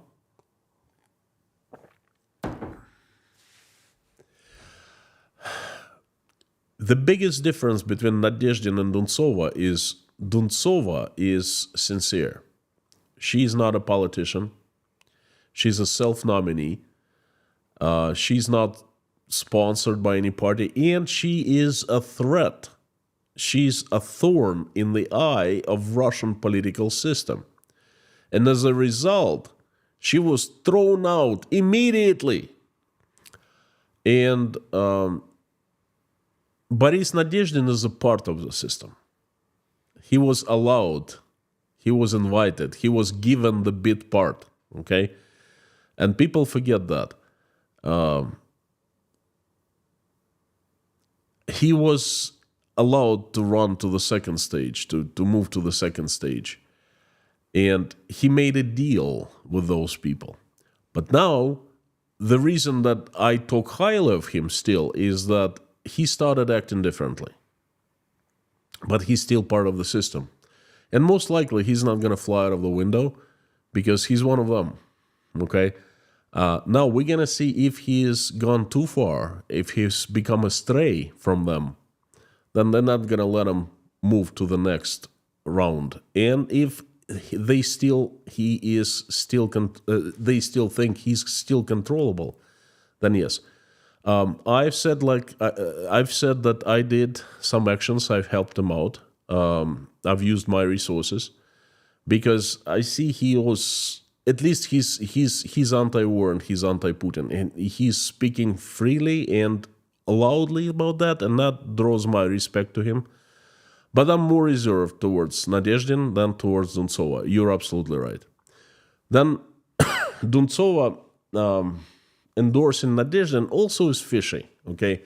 The biggest difference between Nadezhdin and Duntsova is sincere. She's not a politician. She's a self-nominee. She's not sponsored by any party, and she is a threat. She's a thorn in the eye of Russian political system. And as a result, she was thrown out immediately. And Boris Nadezhdin is a part of the system. He was allowed, he was invited, he was given the bit part, okay? And people forget that. He was allowed to run to the second stage, to move to the second stage. And he made a deal with those people. But now, the reason that I talk highly of him still is that he started acting differently. But he's still part of the system. And most likely, he's not going to fly out of the window because he's one of them. Okay? Now, we're going to see if he's gone too far, if he's become astray from them. Then they're not going to let him move to the next round. And if they still he is still they still think he's still controllable, then yes. I've said I've said that I did some actions. I've helped him out. I've used my resources because I see he was at least he's anti-war and he's anti-Putin, and he's speaking freely and loudly about that, and that draws my respect to him. But I'm more reserved towards Nadezhdin than towards Duntsova. You're absolutely right. Then Duntsova endorsing Nadezhdin also is fishy, okay?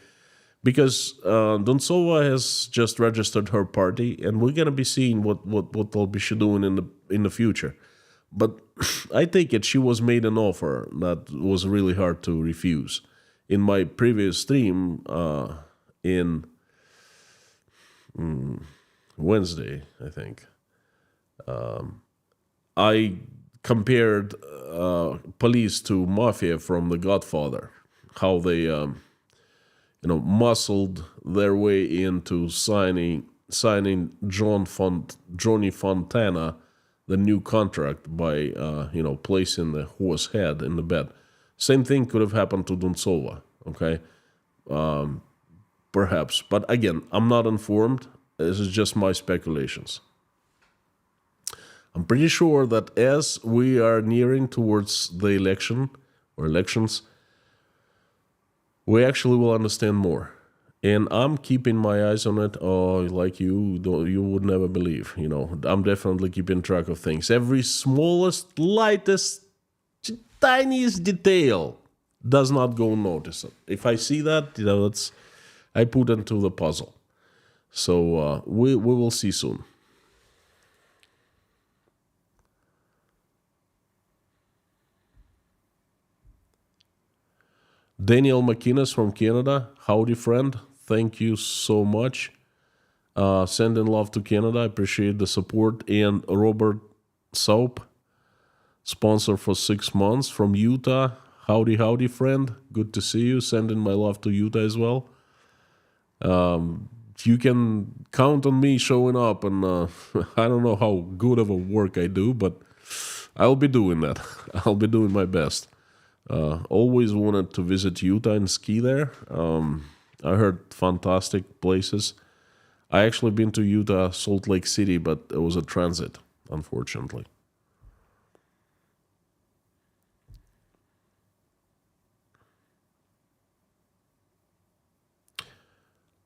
Because Duntsova has just registered her party, and we're gonna be seeing what they'll be doing in the future. But I take it she was made an offer that was really hard to refuse. In my previous stream in Wednesday, I think, I compared police to mafia from The Godfather, how they muscled their way into signing Johnny Fontana the new contract by placing the horse head in the bed. Same thing could have happened to Duntsova, okay? Perhaps. But again, I'm not informed. This is just my speculations. I'm pretty sure that as we are nearing towards the election or elections, we actually will understand more. And I'm keeping my eyes on it. Oh, like you would never believe. I'm definitely keeping track of things. Every smallest, lightest, tiniest detail does not go unnoticed. If I see that, I put into the puzzle. So we will see soon. Daniel McInnes from Canada. Howdy, friend. Thank you so much. Sending love to Canada. I appreciate the support. And Robert Soap, sponsor for 6 months from Utah. Howdy, friend. Good to see you. Sending my love to Utah as well. You can count on me showing up, and I don't know how good of a work I do, but I'll be doing that. I'll be doing my best. Always wanted to visit Utah and ski there. I heard fantastic places. I actually been to Utah, Salt Lake City, but it was a transit, unfortunately.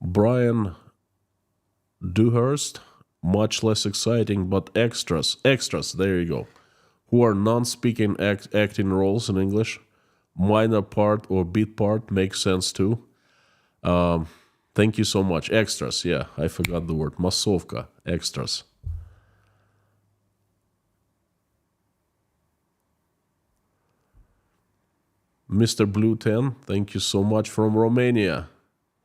Brian Dewhurst, much less exciting, but extras, there you go, who are non-speaking acting roles in English. Minor part or bit part makes sense too. Thank you so much. Extras, yeah, I forgot the word. Masovka, extras. Mr. Blue 10, thank you so much from Romania.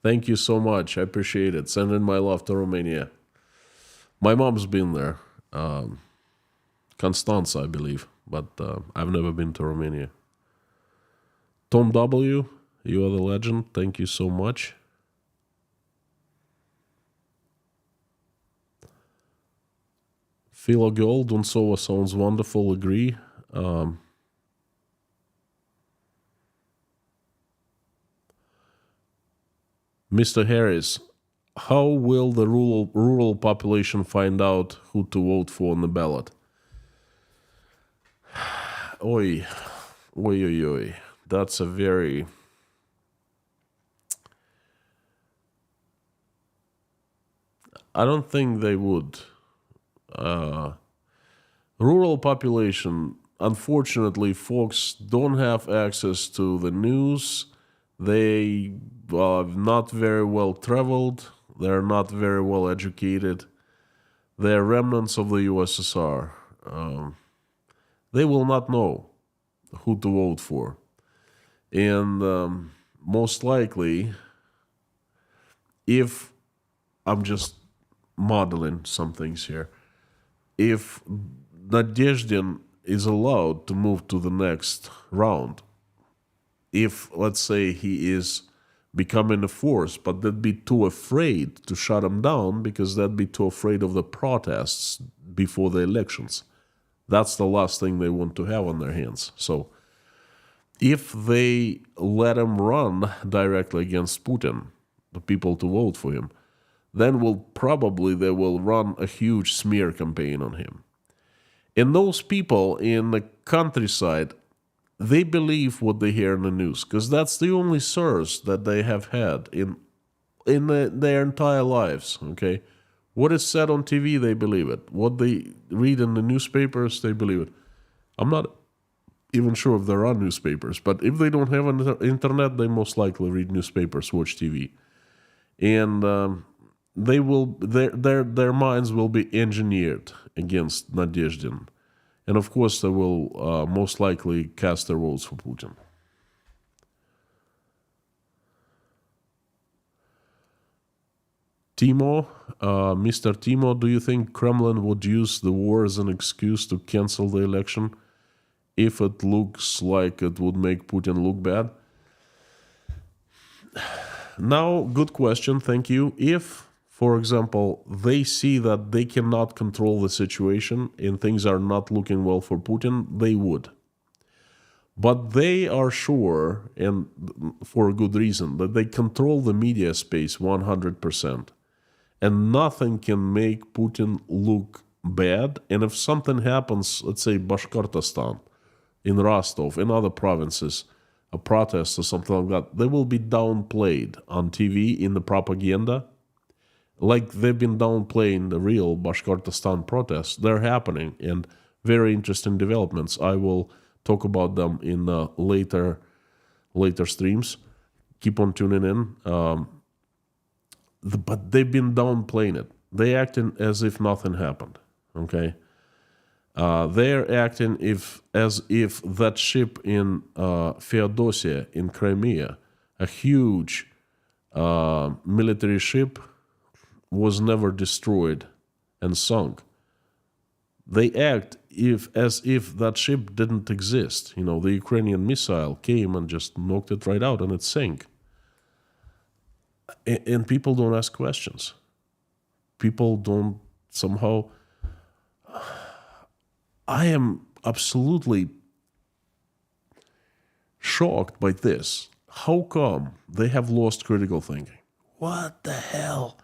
Thank you so much. I appreciate it. Sending my love to Romania. My mom's been there. Constanza, I believe. But I've never been to Romania. Tom W., you are the legend. Thank you so much. Philo Girl, Duntsova sounds wonderful. Agree. Mr. Harris, how will the rural population find out who to vote for on the ballot? Oi. That's a very... I don't think they would. Rural population, unfortunately, folks don't have access to the news. They are not very well traveled. They're not very well educated. They're remnants of the USSR. They will not know who to vote for. And most likely, if I'm just modeling some things here, if Nadezhdin is allowed to move to the next round, if, let's say, he is becoming a force, but they'd be too afraid to shut him down because they'd be too afraid of the protests before the elections. That's the last thing they want to have on their hands. So if they let him run directly against Putin, the people to vote for him, then they will run a huge smear campaign on him. And those people in the countryside, they believe what they hear in the news, because that's the only source that they have had in their entire lives, okay? What is said on TV, they believe it. What they read in the newspapers, they believe it. I'm not even sure if there are newspapers, but if they don't have an internet, they most likely read newspapers, watch TV. And their minds will be engineered against Nadezhdin. And of course, they will most likely cast their votes for Putin. Timo, Mr. Timo, do you think Kremlin would use the war as an excuse to cancel the election if it looks like it would make Putin look bad? Now, good question, thank you. If, for example, they see that they cannot control the situation and things are not looking well for Putin, they would. But they are sure, and for a good reason, that they control the media space 100%. And nothing can make Putin look bad. And if something happens, let's say Bashkortostan, in Rostov, in other provinces, a protest or something like that, they will be downplayed on TV in the propaganda. Like they've been downplaying the real Bashkortostan protests. They're happening, and very interesting developments. I will talk about them in later streams. Keep on tuning in. But they've been downplaying it. They acting as if nothing happened. Okay, they're acting as if that ship in Feodosia in Crimea, a huge military ship, was never destroyed and sunk. They act as if that ship didn't exist. You know, the Ukrainian missile came and just knocked it right out and it sank. And people don't ask questions. People don't somehow... I am absolutely shocked by this. How come they have lost critical thinking? What the hell?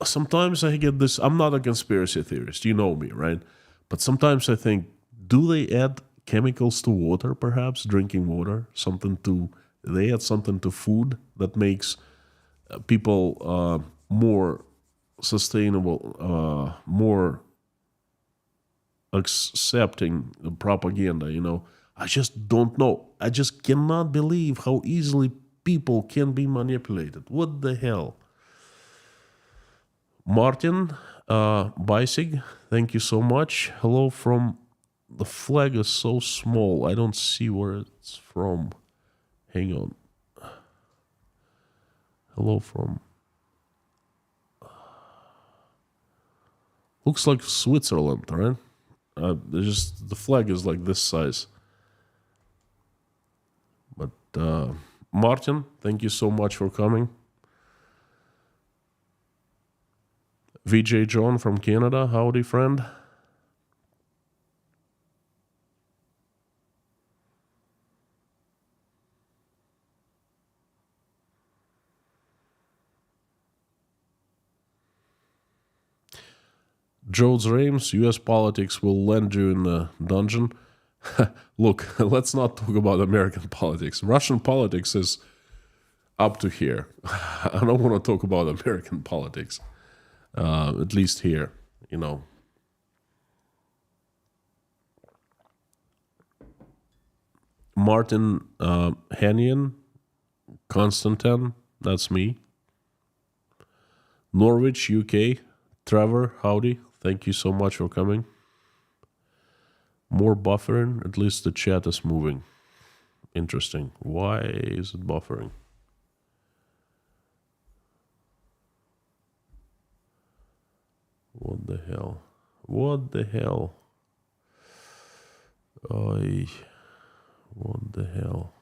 Sometimes I get this... I'm not a conspiracy theorist. You know me, right? But sometimes I think, do they add chemicals to water, perhaps? Drinking water? They add something to food that makes people more sustainable, more accepting the propaganda, you know. I just don't know. I just cannot believe how easily people can be manipulated. What the hell? Martin Bisig, thank you so much. Hello from... The flag is so small. I don't see where it's from. Hang on. Hello from... Looks like Switzerland, right? The flag is like this size. But Martin, thank you so much for coming. VJ John from Canada, howdy friend. Jodes Rames, US politics will land you in the dungeon. Look, let's not talk about American politics. Russian politics is up to here. I don't want to talk about American politics. At least here, you know. Martin Hanian, Constantin, that's me. Norwich, UK. Trevor, howdy. Thank you so much for coming. More buffering. At least the chat is moving. Interesting. Why is it buffering? What the hell? What the hell? What the hell?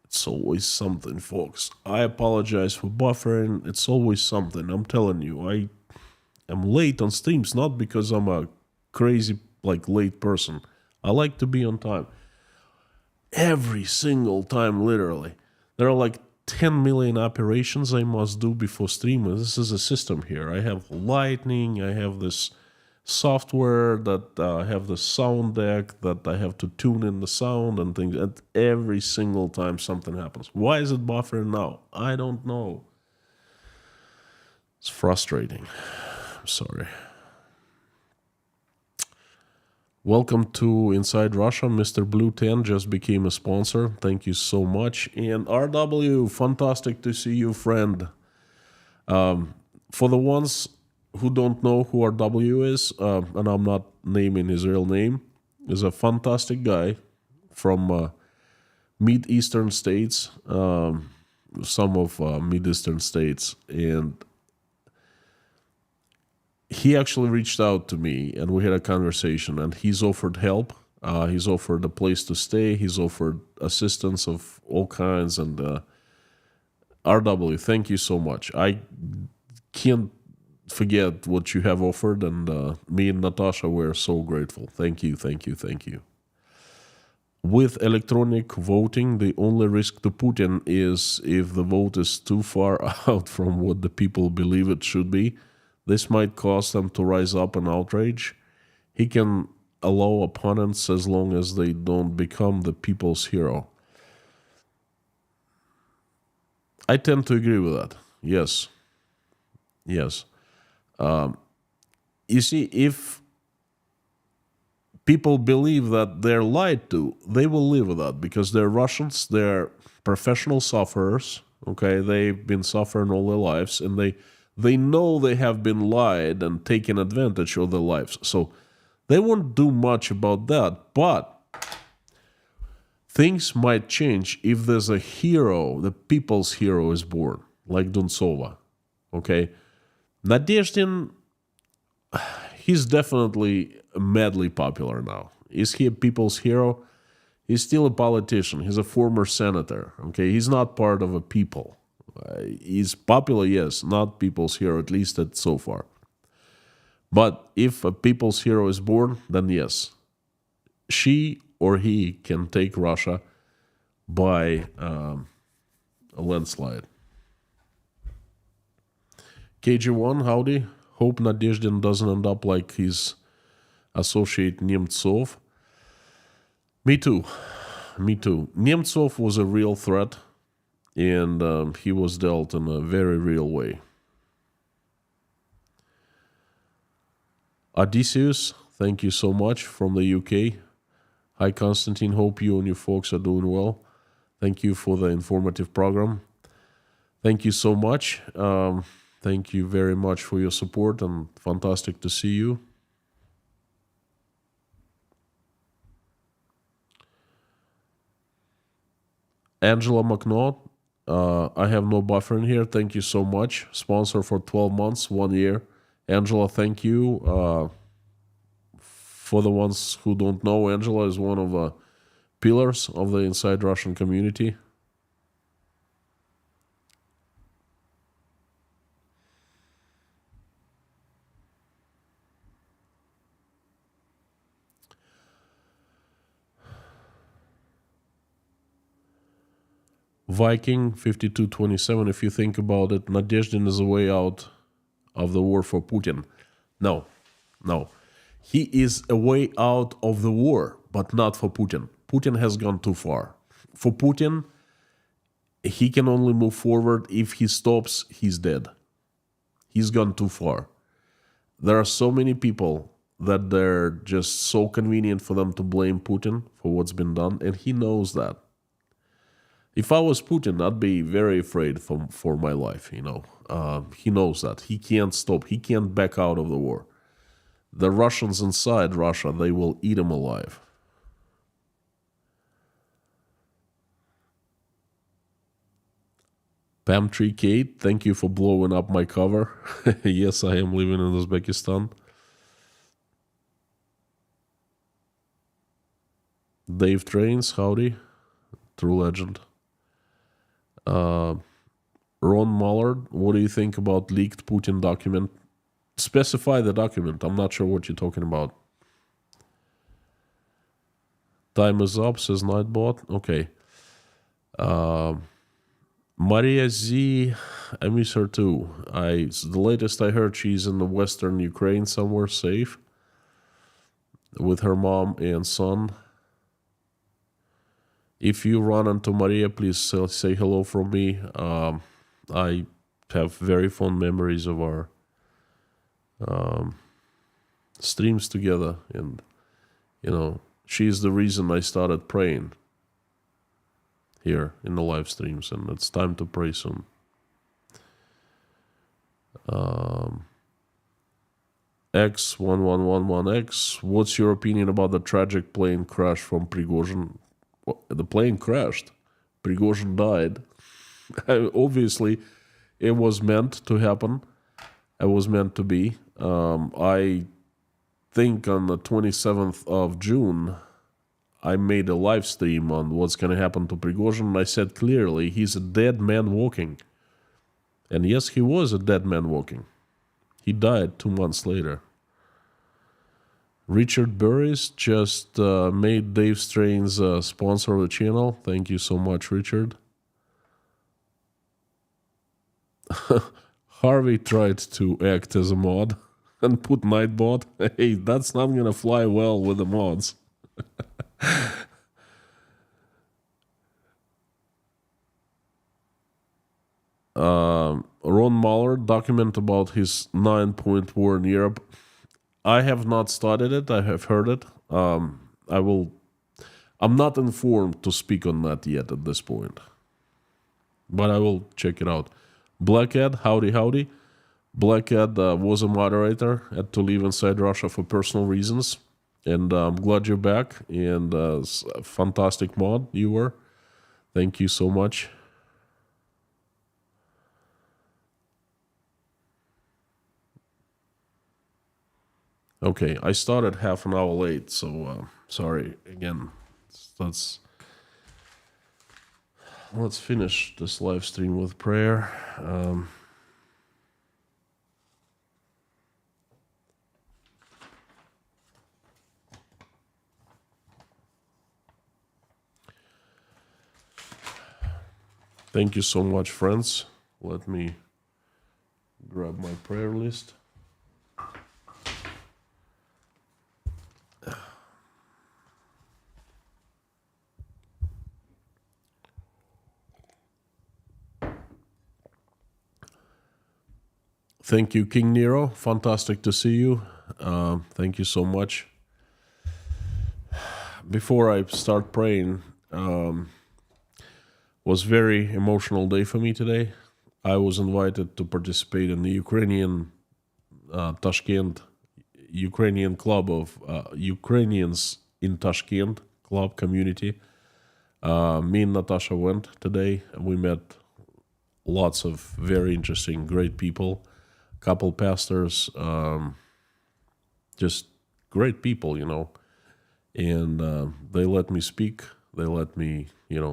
It's always something, folks. I apologize for buffering. It's always something. I'm telling you, I am late on streams, not because I'm a crazy, like late person. I like to be on time. Every single time, literally. There are like 10 million operations I must do before streaming. This is a system here. I have lightning, I have this software that I have the sound deck that I have to tune in the sound and things. And every single time something happens. Why is it buffering now? I don't know. It's frustrating. I'm sorry. Welcome to Inside Russia. Mr. Blue 10 just became a sponsor. Thank you so much. And RW, fantastic to see you, friend. For the ones who don't know who RW is, and I'm not naming his real name, is a fantastic guy from Mid-Eastern states, some of Mid-Eastern states. And he actually reached out to me and we had a conversation, and he's offered help. He's offered a place to stay. He's offered assistance of all kinds. And RW, thank you so much. I can't forget what you have offered, and me and Natasha were so grateful. Thank you, thank you, thank you. With electronic voting, the only risk to Putin is if the vote is too far out from what the people believe it should be. This might cause them to rise up in outrage. He can allow opponents as long as they don't become the people's hero. I tend to agree with that. Yes. Yes. You see, if people believe that they're lied to, they will live with that because they're Russians, they're professional sufferers, okay? They've been suffering all their lives, and they know they have been lied and taken advantage of their lives. So they won't do much about that. But things might change if there's a hero, the people's hero is born, like Dontsova. Okay? Nadezhdin, he's definitely madly popular now. Is he a people's hero? He's still a politician. He's a former senator. Okay? He's not part of a people. He's popular, yes, not people's hero, at least so far. But if a people's hero is born, then yes, she or he can take Russia by a landslide. KG1, howdy. Hope Nadezhdin doesn't end up like his associate Nemtsov. Me too. Me too. Nemtsov was a real threat. And he was dealt in a very real way. Odysseus, thank you so much from the UK. Hi, Constantine. Hope you and your folks are doing well. Thank you for the informative program. Thank you so much. Thank you very much for your support, and fantastic to see you. Angela McNaught. I have no buffer in here. Thank you so much. Sponsor for 12 months, 1 year. Angela, thank you. For the ones who don't know, Angela is one of the pillars of the Inside Russian community. Viking 5227, if you think about it, Nadezhdin is a way out of the war for Putin. No. He is a way out of the war, but not for Putin. Putin has gone too far. For Putin, he can only move forward. If he stops, he's dead. He's gone too far. There are so many people that they're just so convenient for them to blame Putin for what's been done, and he knows that. If I was Putin, I'd be very afraid for my life, you know. He knows that. He can't stop. He can't back out of the war. The Russians inside Russia, they will eat him alive. Pamtree Kate, thank you for blowing up my cover. Yes, I am living in Uzbekistan. Dave Trains, howdy. True legend. Ron Mullard, what do you think about leaked Putin document? Specify the document. I'm not sure what you're talking about. Time is up, says Nightbot. Okay. Maria Z, I miss her too. The latest I heard, she's in the western Ukraine somewhere safe with her mom and son. If you run into Maria, please say hello from me. I have very fond memories of our streams together, and she's the reason I started praying here in the live streams, and it's time to pray soon. X1111X, what's your opinion about the tragic plane crash from Prigozhin? Well, the plane crashed. Prigozhin died. Obviously, it was meant to happen. It was meant to be. I think on the 27th of June, I made a live stream on what's going to happen to Prigozhin, and I said clearly he's a dead man walking. And yes, he was a dead man walking. He died 2 months later. Richard Burris just made Dave Strain's sponsor of the channel. Thank you so much, Richard. Harvey tried to act as a mod and put Nightbot. Hey, that's not going to fly well with the mods. Ron Mueller document about his 9-point war in Europe. I have not studied it. I have heard it. I'm not informed to speak on that yet at this point, but I will check it out. Blackhead, howdy. Blackhead was a moderator, had to leave Inside Russia for personal reasons, and I'm glad you're back, and a fantastic mod you were. Thank you so much. Okay, I started half an hour late, so sorry again. Let's finish this live stream with prayer. Thank you so much, friends. Let me grab my prayer list. Thank you, King Nero. Fantastic to see you. Thank you so much. Before I start praying, was very emotional day for me today. I was invited to participate in the Ukrainian Tashkent, Ukrainian club of Ukrainians in Tashkent club community. Me and Natasha went today, and we met lots of very interesting, great people. Couple pastors, just great people, and they let me speak. They let me,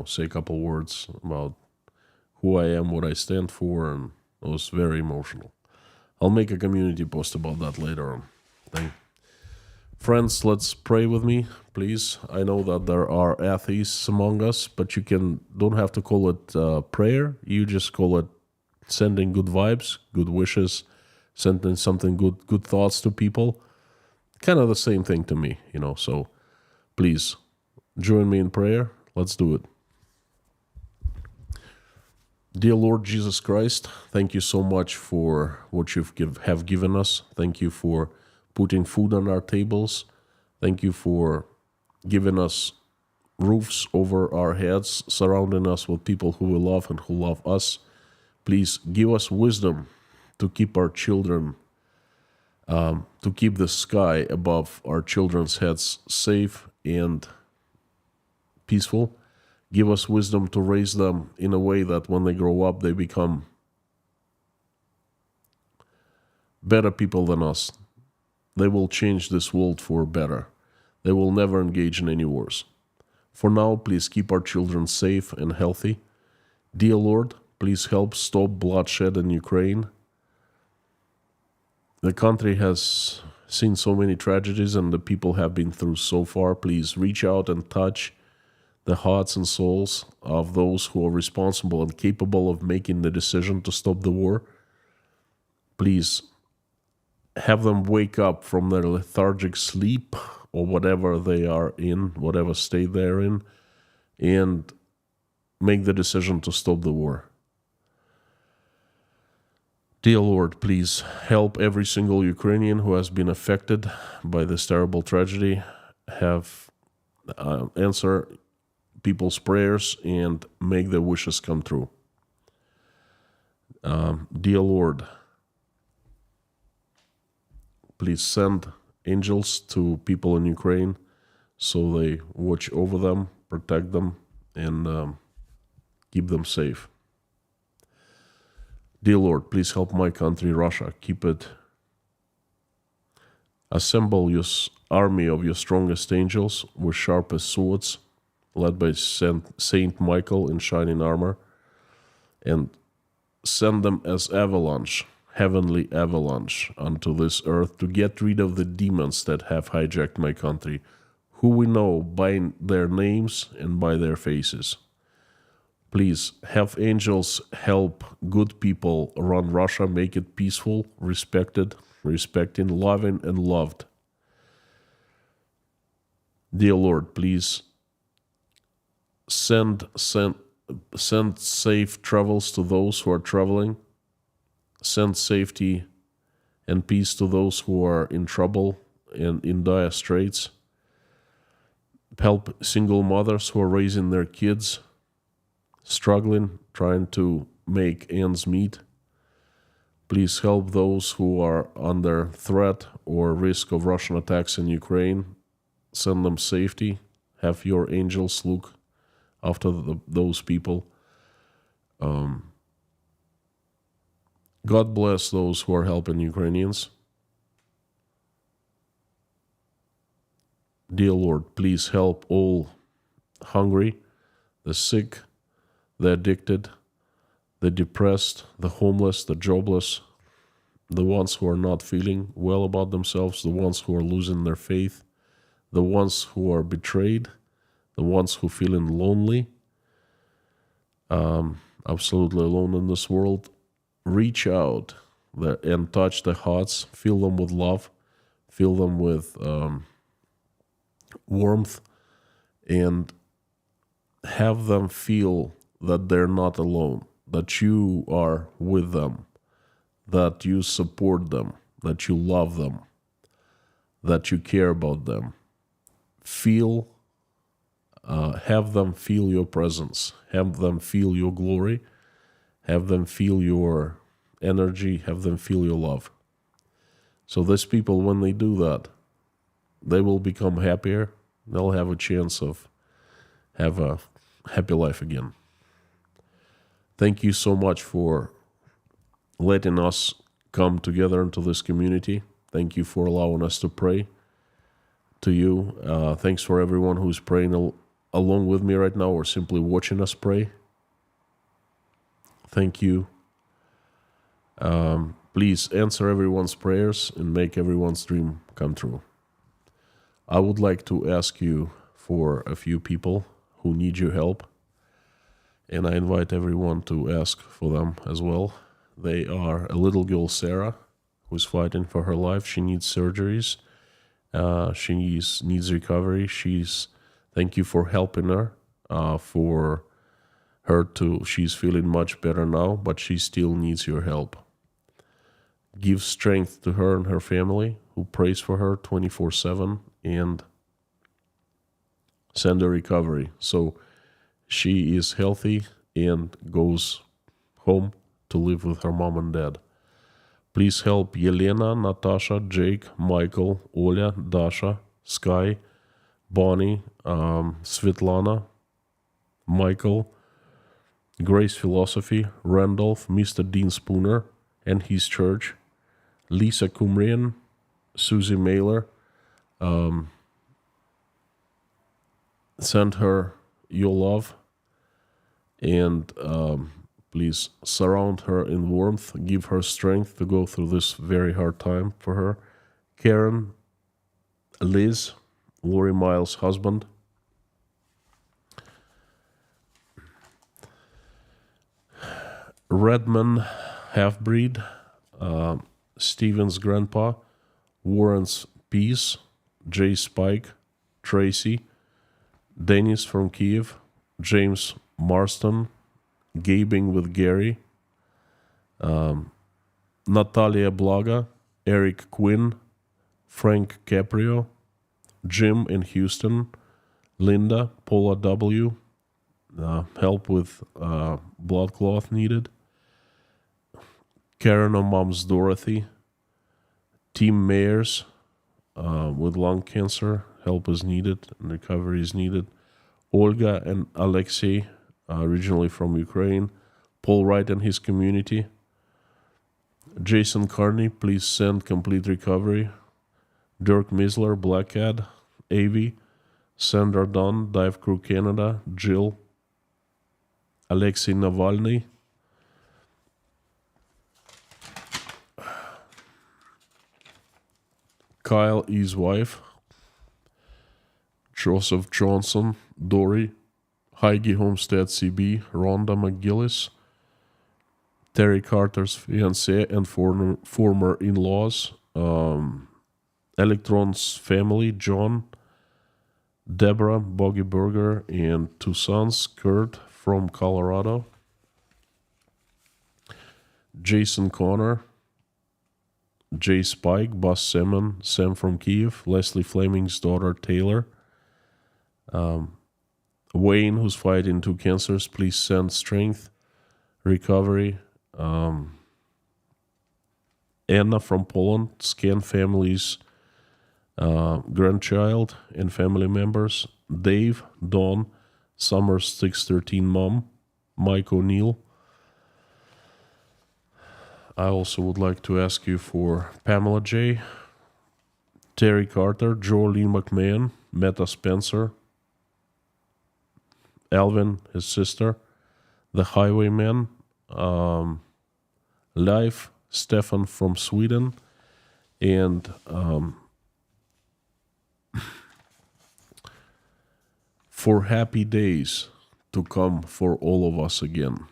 say a couple words about who I am, what I stand for, and it was very emotional. I'll make a community post about that later on. Friends, let's pray with me, please. I know that there are atheists among us, but you don't have to call it prayer. You just call it sending good vibes, good wishes, sending something good thoughts to people. Kind of the same thing to me, so please join me in prayer. Let's do it. Dear Lord Jesus Christ, thank you so much for what you have given us. Thank you for putting food on our tables. Thank you for giving us roofs over our heads, surrounding us with people who we love and who love us. Please give us wisdom to keep our children, to keep the sky above our children's heads safe and peaceful. Give us wisdom to raise them in a way that when they grow up, they become better people than us. They will change this world for better. They will never engage in any wars. For now, please keep our children safe and healthy. Dear Lord, please help stop bloodshed in Ukraine. The country has seen so many tragedies and the people have been through so far. Please reach out and touch the hearts and souls of those who are responsible and capable of making the decision to stop the war. Please have them wake up from their lethargic sleep or whatever they are in, whatever state they're in, and make the decision to stop the war. Dear Lord, please help every single Ukrainian who has been affected by this terrible tragedy. Answer people's prayers and make their wishes come true. Dear Lord, please send angels to people in Ukraine so they watch over them, protect them, and keep them safe. Dear Lord, please help my country, Russia. Keep it. Assemble your army of your strongest angels with sharpest swords, led by Saint Michael in shining armor, and send them as avalanche, heavenly avalanche, onto this earth to get rid of the demons that have hijacked my country, who we know by their names and by their faces. Please have angels help good people run Russia, make it peaceful, respecting, loving, and loved. Dear Lord, please send safe travels to those who are traveling. Send safety and peace to those who are in trouble and in dire straits. Help single mothers who are raising their kids, struggling, trying to make ends meet. Please help those who are under threat or risk of Russian attacks in Ukraine. Send them safety. Have your angels look after those people. God bless those who are helping Ukrainians. Dear Lord, please help all hungry, the sick, the addicted, the depressed, the homeless, the jobless, the ones who are not feeling well about themselves, the ones who are losing their faith, the ones who are betrayed, the ones who feeling lonely, absolutely alone in this world. Reach out and touch their hearts, fill them with love, fill them with warmth, and have them feel that they're not alone, that you are with them, that you support them, that you love them, that you care about them. Have them feel your presence, have them feel your glory, have them feel your energy, have them feel your love. So these people, when they do that, they will become happier. They'll have a chance of have a happy life again. Thank you so much for letting us come together into this community. Thank you for allowing us to pray to you. Thanks for everyone who's praying along with me right now or simply watching us pray. Thank you. Please answer everyone's prayers and make everyone's dream come true. I would like to ask you for a few people who need your help, and I invite everyone to ask for them as well. They are a little girl, Sarah, who's fighting for her life. She needs surgeries. She needs recovery. Thank you for helping her, she's feeling much better now, but she still needs your help. Give strength to her and her family who prays for her 24/7 and send her recovery so she is healthy and goes home to live with her mom and dad. Please help Yelena, Natasha, Jake, Michael, Oля, Dasha, Sky, Bonnie, Svetlana, Michael, Grace Philosophy, Randolph, Mr. Dean Spooner and his church, Lisa Kumrian, Susie Mailer. Send her your love and please surround her in warmth. Give her strength to go through this very hard time for her. Karen, Liz, Lori Miles' husband, Redman, half-breed, Steven's grandpa, Warren's Peace, Jay Spike, Tracy, Dennis from Kiev, James Marston, Gabing with Gary, Natalia Blaga, Eric Quinn, Frank Caprio, Jim in Houston, Linda, Paula W., help with blood clot needed, Karen or Mom's Dorothy, Tim Mayers with lung cancer, help is needed and recovery is needed, Olga and Alexei, originally from Ukraine, Paul Wright and his community, Jason Carney, please send complete recovery, Dirk Misler, Black Cat, Avi, Sandra Dunn, Dive Crew Canada, Jill, Alexei Navalny, Kyle, his wife, Joseph Johnson, Dory, Heidi Homestead CB, Rhonda McGillis, Terry Carter's fiance and former in-laws, Electron's family, John, Deborah, Boggy Burger, and two sons, Kurt from Colorado, Jason Connor, Jay Spike, Buzz Simon, Sam from Kiev, Leslie Fleming's daughter, Taylor, Wayne, who's fighting 2 cancers, please send strength, recovery, Anna from Poland, scan families, grandchild and family members, Dave, Dawn, Summer 613 mom, Mike O'Neill. I also would like to ask you for Pamela J., Terry Carter, Jolie McMahon, Meta Spencer, Alvin, his sister, The Highwayman, Life, Stefan from Sweden, and for happy days to come for all of us again.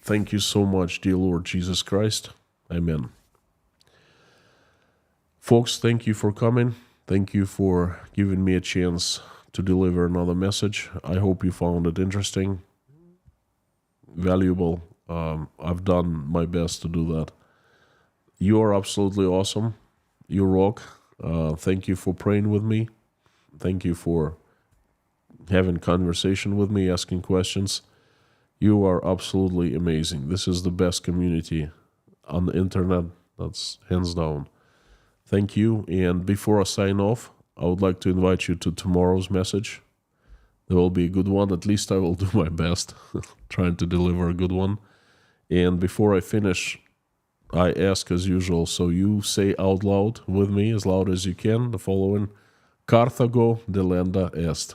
Thank you so much, dear Lord Jesus Christ. Amen. Folks, thank you for coming. Thank you for giving me a chance to deliver another message. I hope you found it interesting, valuable. I've done my best to do that. You are absolutely awesome. You rock. Thank you for praying with me. Thank you for having conversation with me, asking questions. You are absolutely amazing. This is the best community on the internet. That's hands down. Thank you. And before I sign off, I would like to invite you to tomorrow's message. There will be a good one. At least I will do my best trying to deliver a good one. And before I finish, I ask as usual, so you say out loud with me, as loud as you can, the following: Carthago delenda est.